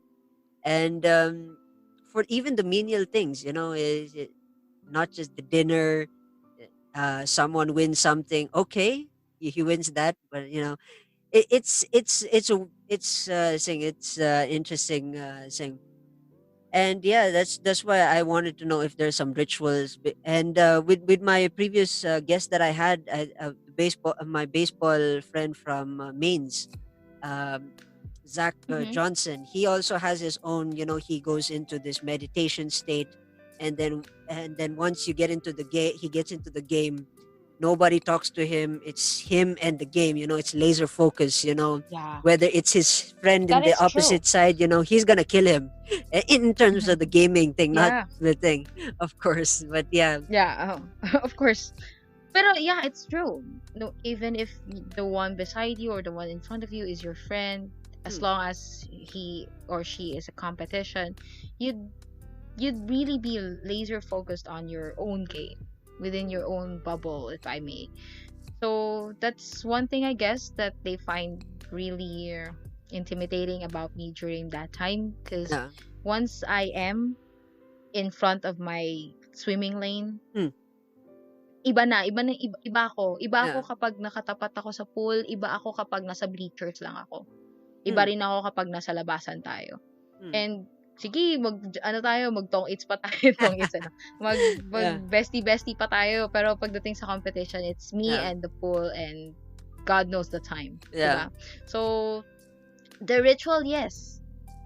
And for even the menial things, not just the dinner. Someone wins something, okay, he wins that, but it's thing, it's interesting thing. And yeah, that's why I wanted to know if there's some rituals. And with my previous guest that I had, my baseball friend from Mainz, um, Zach Mm-hmm. Johnson. He also has his own. He goes into this meditation state, and then once you get into the game, he gets into the game. Nobody talks to him. It's him and the game. It's laser focus. Yeah, Whether it's his friend in that the is true. opposite side, he's gonna kill him. In terms of Mm-hmm. the gaming thing, not Yeah. the thing, of course. But yeah, Yeah. Of course. But yeah, it's true. No, even if the one beside you or the one in front of you is your friend, as hmm, long as he or she is a competition, you'd you'd really be laser focused on your own game within your own bubble, if I may. So that's one thing I guess that they find really intimidating about me during that time, because yeah, once I am in front of my swimming lane, hmm, iba ako yeah, kapag nakatapat ako sa pool, iba ako kapag nasa bleachers lang ako. Iba hmm, rin ako kapag nasa labasan tayo. hmm. And sige, ano tayo, mag-tong its pa tayo, tong its ano. Mag Yeah, bestie pa tayo, pero pagdating sa competition, it's me yeah, and the pool and God knows the time, 'di yeah, ba? So the ritual, yes.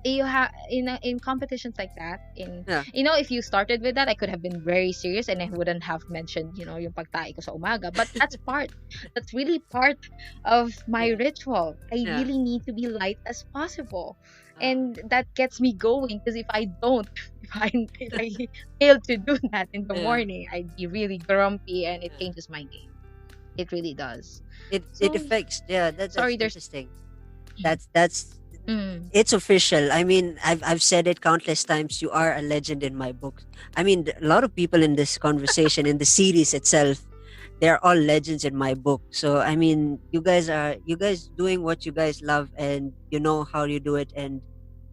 You have in competitions like that, yeah, if you started with that, I could have been very serious and I wouldn't have mentioned, yung pagtae ko sa umaga, but that's really part of my yeah, ritual. I yeah. really need to be light as possible, Uh, and that gets me going, because if I don't, if I fail to do that in the yeah, morning, I'd be really grumpy and it yeah. changes my game. It really does. It So affects. Yeah, that's sorry, there's interesting. That's mm, it's official. I mean, I've said it countless times. You are a legend in my book. I mean, a lot of people in this conversation, in the series itself, they're all legends in my book. So I mean, you guys doing what you guys love, and you know how you do it, and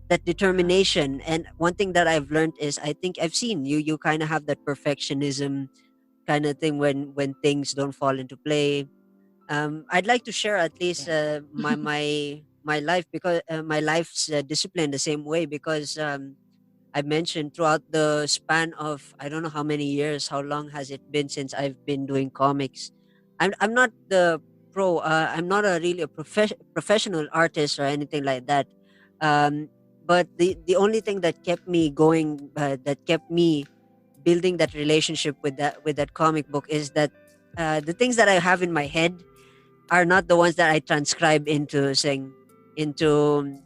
that determination. And one thing that I've learned is, I think I've seen you. You kind of have that perfectionism kind of thing when things don't fall into play. I'd like to share at least yes. my life, because my life's discipline the same way, because I mentioned throughout the span of, I don't know how many years, how long has it been since I've been doing comics. I'm not the pro. I'm not a really a professional artist or anything like that. Um, but the only thing that kept me going, that kept me building that relationship with that comic book is that the things that I have in my head are not the ones that I transcribe into saying into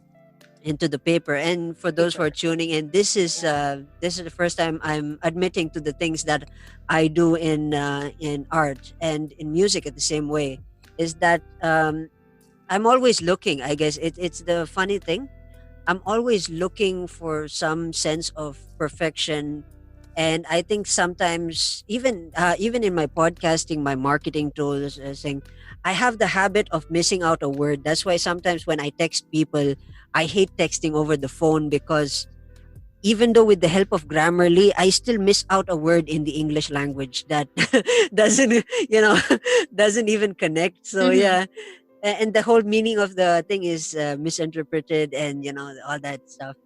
into the paper. And for those who are Paper. tuning in, Yeah. this is the first time I'm admitting to the things that I do in art and in music at the same way. Is that I'm always looking. I guess it's the funny thing. I'm always looking for some sense of perfection. And I think sometimes even in my podcasting, my marketing tools, saying I have the habit of missing out a word. That's why sometimes when I text people, I hate texting over the phone because even though with the help of Grammarly, I still miss out a word in the English language that doesn't doesn't even connect. So Mm-hmm. yeah, and the whole meaning of the thing is misinterpreted, and all that stuff.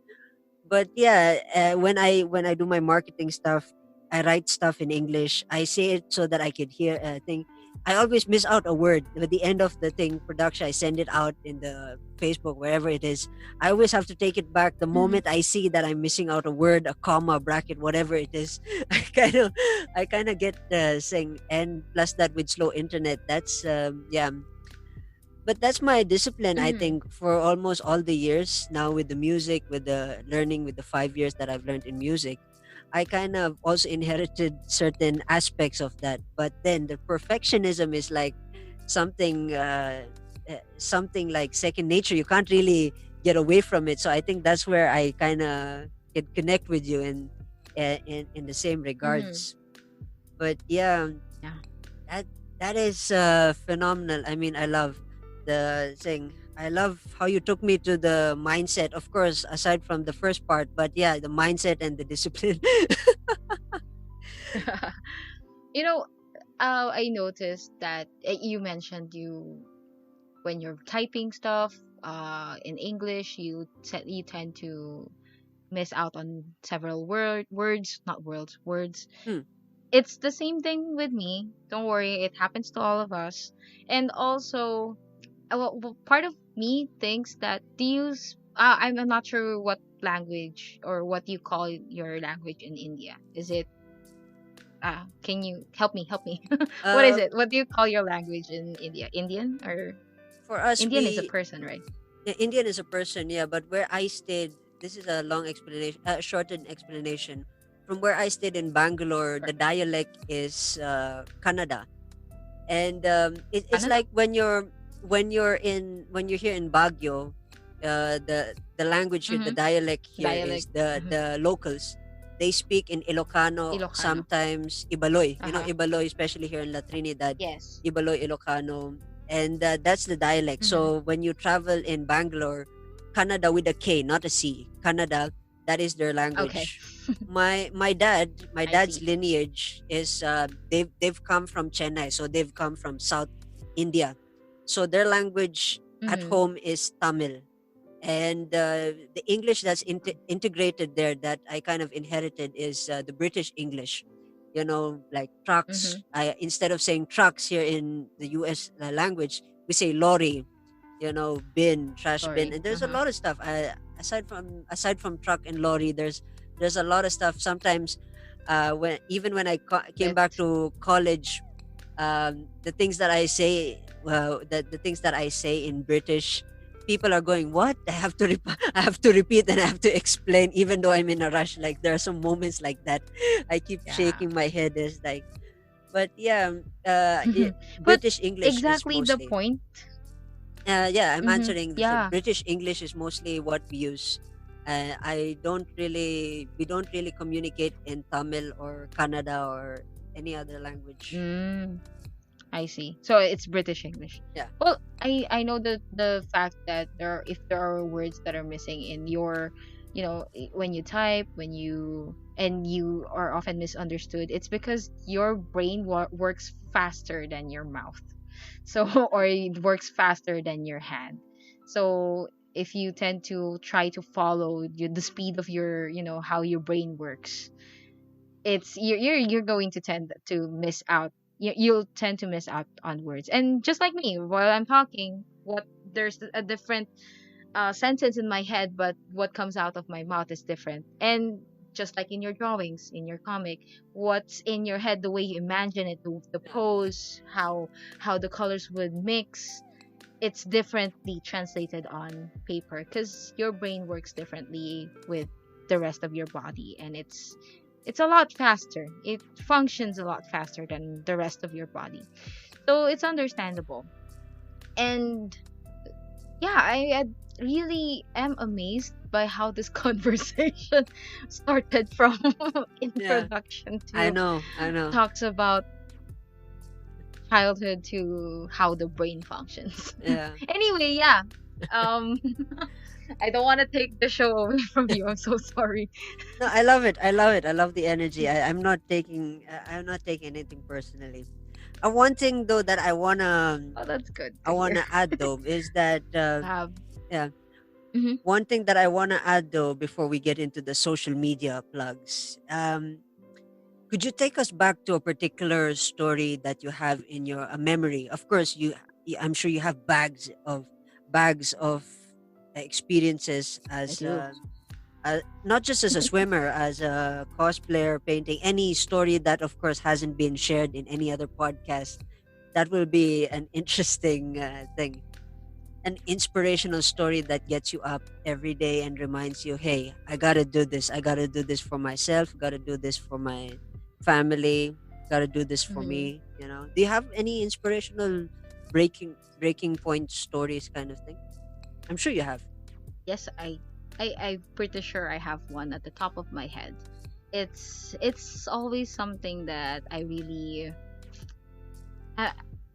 But yeah, when I do my marketing stuff, I write stuff in English. I say it so that I could hear a thing. I always miss out a word at the end of the thing production. I send it out in the Facebook, wherever it is. I always have to take it back the Mm-hmm. moment I see that I'm missing out a word, a comma, bracket, whatever it is. I kind of get saying, and plus that with slow internet, that's yeah. But that's my discipline, I Mm-hmm. think, for almost all the years now with the music, with the learning, with the 5 years that I've learned in music. I kind of also inherited certain aspects of that. But then the perfectionism is like something, something like second nature. You can't really get away from it. So I think that's where I kind of can connect with you in the same Mm-hmm. regards. But yeah, Yeah. that that is phenomenal. I mean, I love the thing. I love how you took me to the mindset. Of course, aside from the first part, but yeah, the mindset and the discipline. You know, I noticed that you mentioned you when you're typing stuff in English, you tend to miss out on several words, not words. Hmm. It's the same thing with me. Don't worry, it happens to all of us. And also, part of me thinks that I'm not sure what language or what you call your language in India. Is it can you help me? What is Um, it? What do you call your language in India? Indian or for us, Indian is a person, right? Indian is a person, yeah. But where I stayed, this is a long explanation, shortened explanation. From where I stayed in Bangalore, the Right. dialect is Kannada. And it's Canada. like when you're here in Baguio, the language here, the Mm-hmm. dialect here is Dialect. Mm-hmm. the locals. They speak in Ilocano, Ilocano. sometimes Ibaloy. Uh-huh. Ibaloy, especially here in La Trinidad, Yes. Ibaloy Ilocano, and that's the dialect. Mm-hmm. So when you travel in Bangalore, Kannada with a K, not a C, Kannada, that is their Okay. language. My I dad's see. lineage is they've come from Chennai, so they've come from South India. So their language at Mm-hmm. home is Tamil, and the English that's integrated there that I kind of inherited is the British English. Like Mm-hmm. trucks. I Instead of saying trucks here in the U.S. Language, we say lorry. Bin, trash bin, Sorry. and there's a Uh-huh. lot of stuff. Aside from truck and lorry, there's a lot of stuff. Sometimes, when I came That back to college, the things that I say, the things that I say in British, people are going, "What?" I have to I have to repeat and I have to explain, even though I'm in a rush. Like there are some moments like that. I keep yeah. shaking my head. It's like, but yeah, But British English is exactly the mostly. point. Yeah, I'm Mm-hmm. answering the same. Yeah. British English is mostly what we use. We don't really communicate in Tamil or Kannada or any other language. Mm. I see. So it's British English. Yeah. Well, I know that the fact that if there are words that are missing in your, when you type, and you are often misunderstood, it's because your brain works faster than your mouth. So or it works faster than your hand. So if you tend to try to follow the speed of your, how your brain works, it's you're going to tend to miss out, you'll tend to miss out on words. And just like me, while I'm talking, what there's a different sentence in my head, but what comes out of my mouth is different. And just like in your drawings, in your comic, what's in your head, the way you imagine it, the Yeah. pose, how the colors would mix, it's differently translated on paper because your brain works differently with the rest of your body, and it's a lot faster. It functions a lot faster than the rest of your body. So it's understandable. And yeah, I really am amazed by how this conversation started from Yeah. introduction I to know. I know. talks about childhood to how the brain functions. Yeah. Anyway, yeah. Um I don't want to take the show away from you. I'm so sorry. No, I love it. I love it. I love the energy. I'm not taking anything personally. One thing though that Oh, that's good I to hear. wanna add though is that Have yeah, Mhm. one thing that I wanna add though before we get into the social media plugs. Could you take us back to a particular story that you have in your a memory? Of course, I'm sure you have bags of experiences I as do. not just as a swimmer, as a cosplayer, painting, any story that, of course, hasn't been shared in any other podcast. That will be an interesting thing, an inspirational story that gets you up every day and reminds you, hey, I gotta do this. I gotta do this for myself. Gotta do this for my family. Gotta do this for Mhm. me. Do you have any inspirational breaking point stories kind of thing? I'm sure you have. Yes, I'm pretty sure I have one at the top of my head. It's always something that I,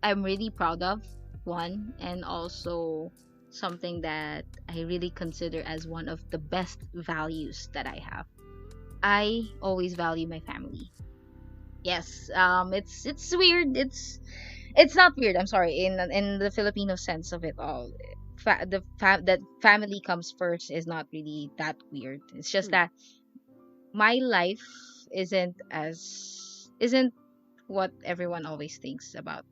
I'm really proud of, one, and also something that I really consider as one of the best values that I have. I always value my family. Yes, it's weird. It's not weird. I'm sorry. In the Filipino sense of it all, that family comes first is not really that weird. It's just Hmm. that my life isn't what everyone always thinks about.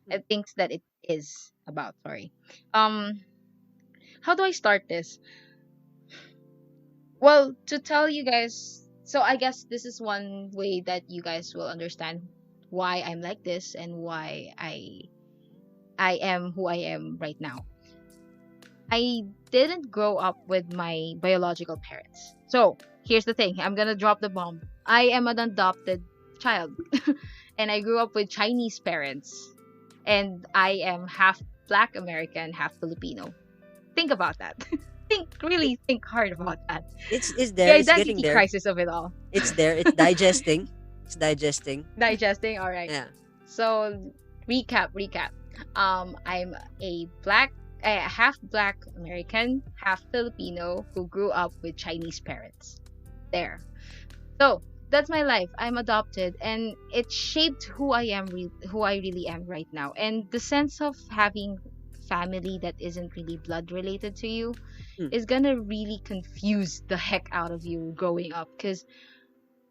Hmm. It thinks that it is about. Sorry. Um, how do I start this? Well, to tell you guys, so I guess this is one way that you guys will understand why I'm like this and why I am who I am right now. I didn't grow up with my biological parents. So, here's the thing. I'm going to drop the bomb. I am an adopted child. And I grew up with Chinese parents. And I am half Black American, half Filipino. Think about that. It, Think hard about that. it's The there. It's getting identity there. crisis of it all. It's there. It's digesting. It's digesting. Digesting, all right. Yeah. So recap. I'm a half Black American, half Filipino who grew up with Chinese parents. There. So that's my life. I'm adopted, and it shaped who who I really am right now. And the sense of having family that isn't really blood related to you Mm. is gonna really confuse the heck out of you growing up. Because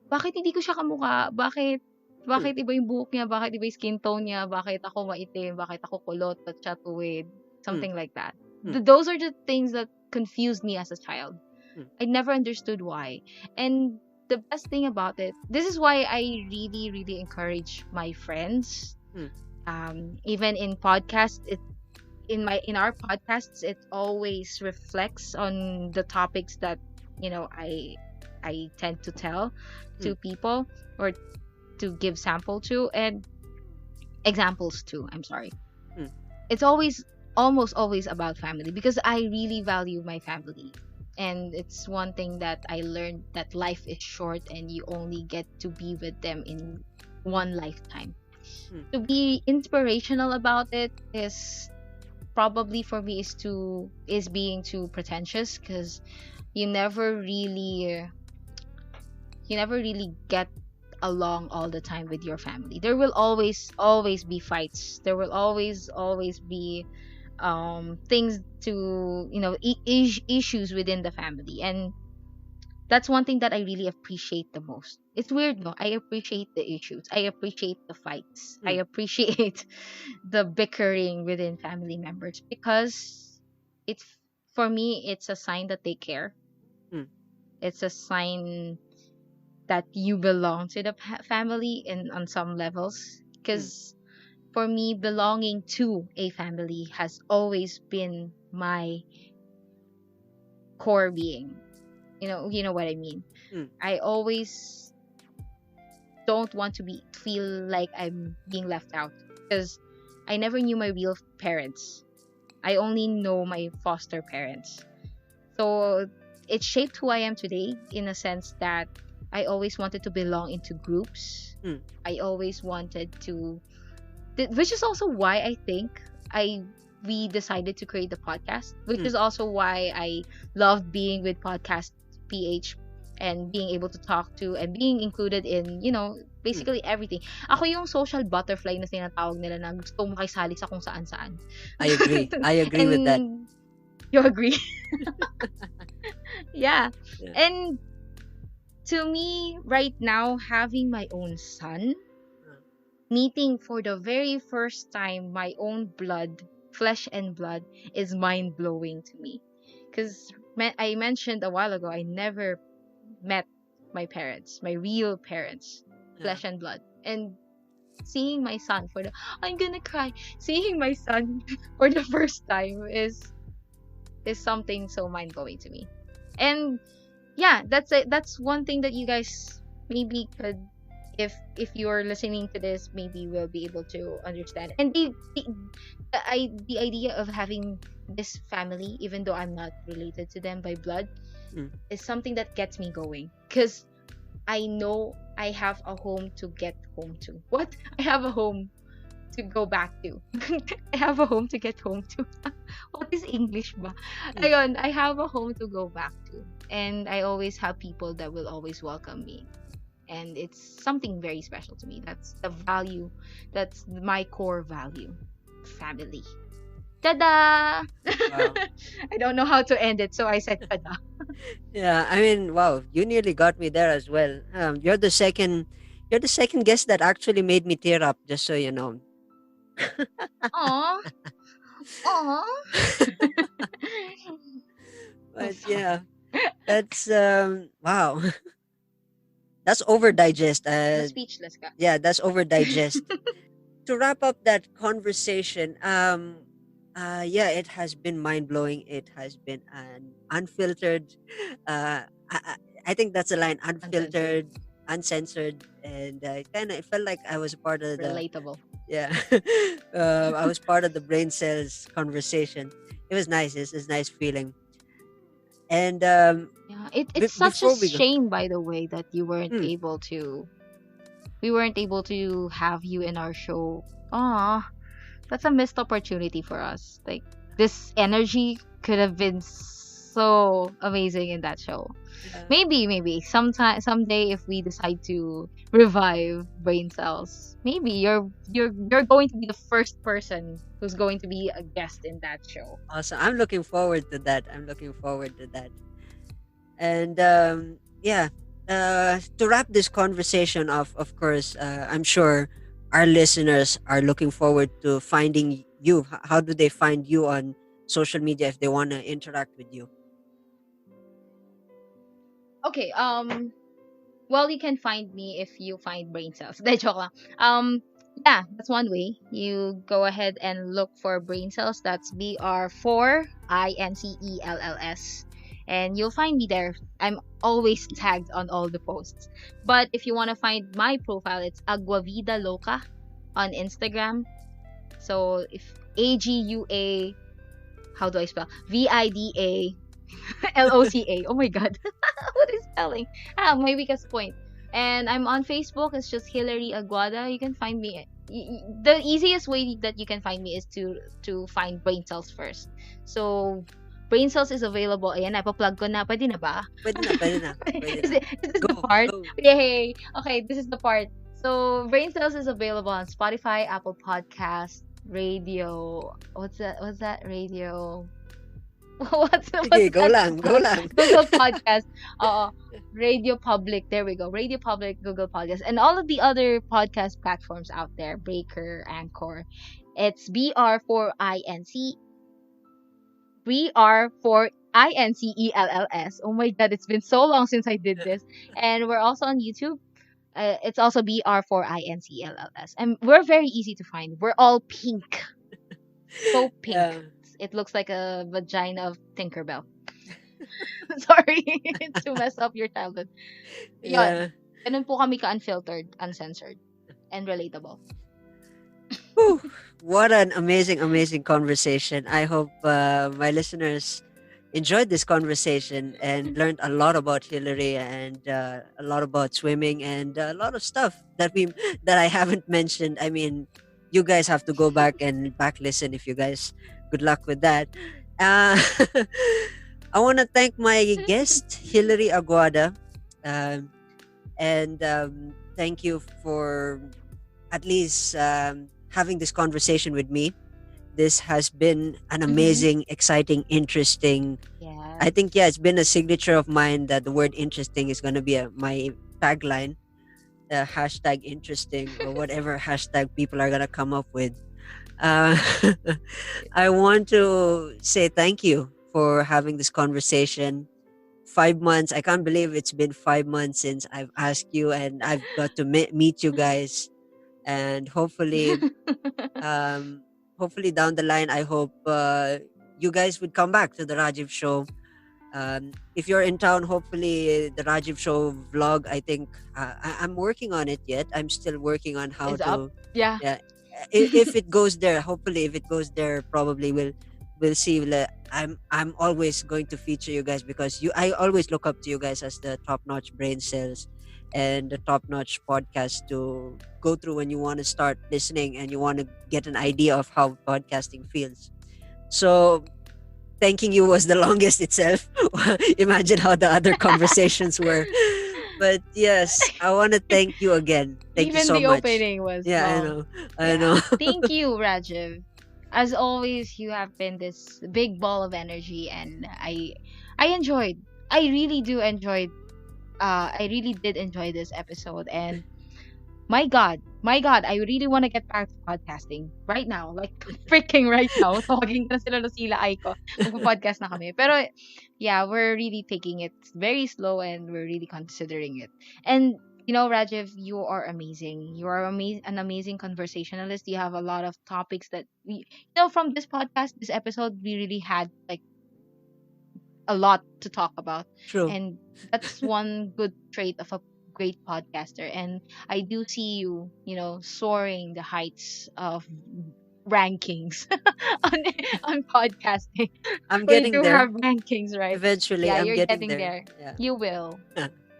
bakit hindi ko siya kamukha? Mm. Bakit iba yung buhok niya? Bakit iba yung skin tone niya? Bakit ako maitim? Bakit ako kulot at siya tuwid? Mm. Something like that. Mm. Those are the things that confused me as a child. Mm. I never understood why. And the best thing about it, this is why I really, really encourage my friends. Mm. Even in podcasts, in our podcasts, it always reflects on the topics that I tend to tell to people or to give sample to and examples to. I'm sorry. Mm. It's almost always about family because I really value my family. And it's one thing that I learned, that life is short and you only get to be with them in one lifetime. Mm. To be inspirational about it is probably for me is being too pretentious because you never really get along all the time with your family. There will always be fights. There will always be things to issues within the family. And That's one thing that I really appreciate the most. It's weird, no? I appreciate the issues. I appreciate the fights. I Mm. appreciate the bickering within family members because it's for me it's a sign that they care. Mm. It's a sign that you belong to the family in on some levels because for me belonging to a family has always been my core being. You know what I mean. Mm. I always don't want to be feel like I'm being left out because I never knew my real parents. I only know my foster parents. So it shaped who I am today in a sense that I always wanted to belong into groups. Mm. I always wanted to which is also why I think we decided to create the podcast, which is also why I love being with podcast PH and being able to talk to and being included in, basically everything. Ako yung social butterfly na tinatawag nila na gusto makisali sa kung saan-saan. I agree. I agree with that. You agree? Yeah. Yeah. And to me, right now, having my own son, meeting for the very first time my own blood, flesh and blood, is mind-blowing to me. Because I mentioned a while ago, I never met my parents, my real parents, flesh and blood. And seeing my son I'm gonna cry. Seeing my son for the first time is something so mind-blowing to me. And yeah, that's it. That's one thing that you guys maybe could, if you're listening to this, maybe will be able to understand. And the idea of having this family, even though I'm not related to them by blood, is something that gets me going. Because I know I have a home to get home to. What? I have a home to go back to. I have a home to get home to. What is English ba? Ayun, I have a home to go back to. And I always have people that will always welcome me. And it's something very special to me. That's the value. That's my core value. Family. Tada! Wow. I don't know how to end it, so I said tada. Yeah, I mean, wow, you nearly got me there as well. You're the second guest that actually made me tear up, just so you know. Aww. Aww. But yeah, that's wow. That's over digest. Speechless ka. Yeah, that's over digest. To wrap up that conversation, yeah, it has been mind blowing. It has been an unfiltered. I think that's the line: unfiltered, uncensored, and it felt like I was part of the. Relatable. Yeah, I was part of the brain cells conversation. It was nice. It's a nice feeling. And Yeah, it's such a before we go, shame, by the way, that you weren't able to. We weren't able to have you in our show. Ah, that's a missed opportunity for us. Like, this energy could have been so amazing in that show. Maybe someday if we decide to revive brain cells, maybe you're going to be the first person who's going to be a guest in that show. awesome. I'm looking forward to that. And yeah, to wrap this conversation off, of course, I'm sure our listeners are looking forward to finding you. How do they find you on social media if they want to interact with you? Okay, well, you can find me if you find brain cells. De joke lang. Yeah, that's one way. You go ahead and look for brain cells. That's BR4INCELLS. And you'll find me there. I'm always tagged on all the posts. But if you want to find my profile, it's Aguavida Loca on Instagram. So if AGUA, how do I spell? VIDA LOCA. Oh my god. What is spelling? My weakest point. And I'm on Facebook. It's just Hillary Aguada. You can find me. The easiest way that you can find me is to find brain cells first. So brain cells is available. Ayan, napaplug ko na. Pwede na ba? Pwede na. Is this the part? Go. Yay! Okay, this is the part. So brain cells is available on Spotify, Apple Podcasts, radio. What's that? Radio. Okay, what's go that lang, go called? lang. Google Podcast. Uh, Radio Public. There we go. Radio Public, Google Podcast, and all of the other podcast platforms out there. Breaker, Anchor. It's BR4INCELLS. Oh my god, it's been so long since I did this. And we're also on YouTube. It's also BR4INCELLS. And we're very easy to find. We're all pink. So pink. Yeah, It looks like a vagina of Tinkerbell. Sorry to mess up your childhood. Yon. yeah. Ganun po kami ka-unfiltered, uncensored, and relatable. Whew, what an amazing, amazing conversation. I hope my listeners enjoyed this conversation and learned a lot about Hillary and a lot about swimming and a lot of stuff that I haven't mentioned. I mean, you guys have to go back and back listen if you guys. Good luck with that. Uh, I want to thank my guest Hillary Aguada, um, and thank you for at least having this conversation with me. This has been an Mm-hmm. amazing, exciting, interesting. Yeah. I think, yeah, it's been a signature of mine that the word interesting is going to be my tagline, hashtag interesting or whatever hashtag people are going to come up with. Uh, I want to say thank you for having this conversation. 5 months. I can't believe it's been 5 months since I've asked you and I've got to meet you guys. And um, hopefully down the line, I hope you guys would come back to the Rajiv show. If you're in town, hopefully the Rajiv show vlog. I think I'm working on it yet. I'm still working on how Is up. to. Yeah. Yeah, if it goes there, hopefully if it goes there, probably we'll see. I'm always going to feature you guys because I always look up to you guys as the top notch brain cells and the top notch podcast to go through when you want to start listening and you want to get an idea of how podcasting feels. So thanking you was the longest itself. Imagine how the other conversations were. But yes, I want to thank you again. Thank you Even so the much. opening was Yeah, I long. know. I Yeah. know. Thank you, Rajiv. As always, you have been this big ball of energy, and I enjoyed. I really do enjoyed. I really did enjoy this episode, and my God, I really want to get back to podcasting right now, like freaking right now. Talking na sila ng sila ay ko. Magpo-podcast na kami. Pero yeah, we're really taking it very slow and we're really considering it. And you know, Rajiv, you are amazing. You are an amazing conversationalist. You have a lot of topics that from this podcast, this episode, we really had like a lot to talk about. True. And that's one good trait of a great podcaster. And I do see you, soaring the heights of rankings on on podcasting. I'm We getting do have there. rankings, right? Eventually, Yeah, I'm you're getting getting there. there. Yeah. You will.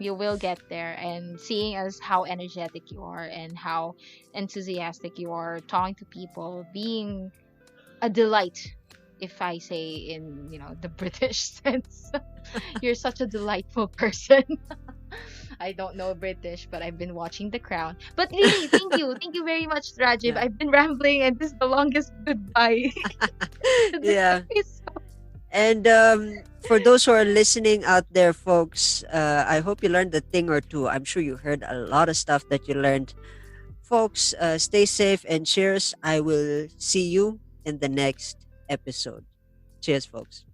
You will get there. And seeing as how energetic you are and how enthusiastic you are, talking to people, being a delight, if I say in the British sense. You're such a delightful person. I don't know British, but I've been watching The Crown. But really, thank you very much, Rajiv. Yeah. I've been rambling, and this is the longest goodbye to this Yeah. episode. And for those who are listening out there, folks, I hope you learned a thing or two. I'm sure you heard a lot of stuff that you learned. Folks, stay safe and cheers. I will see you in the next episode. Cheers, folks.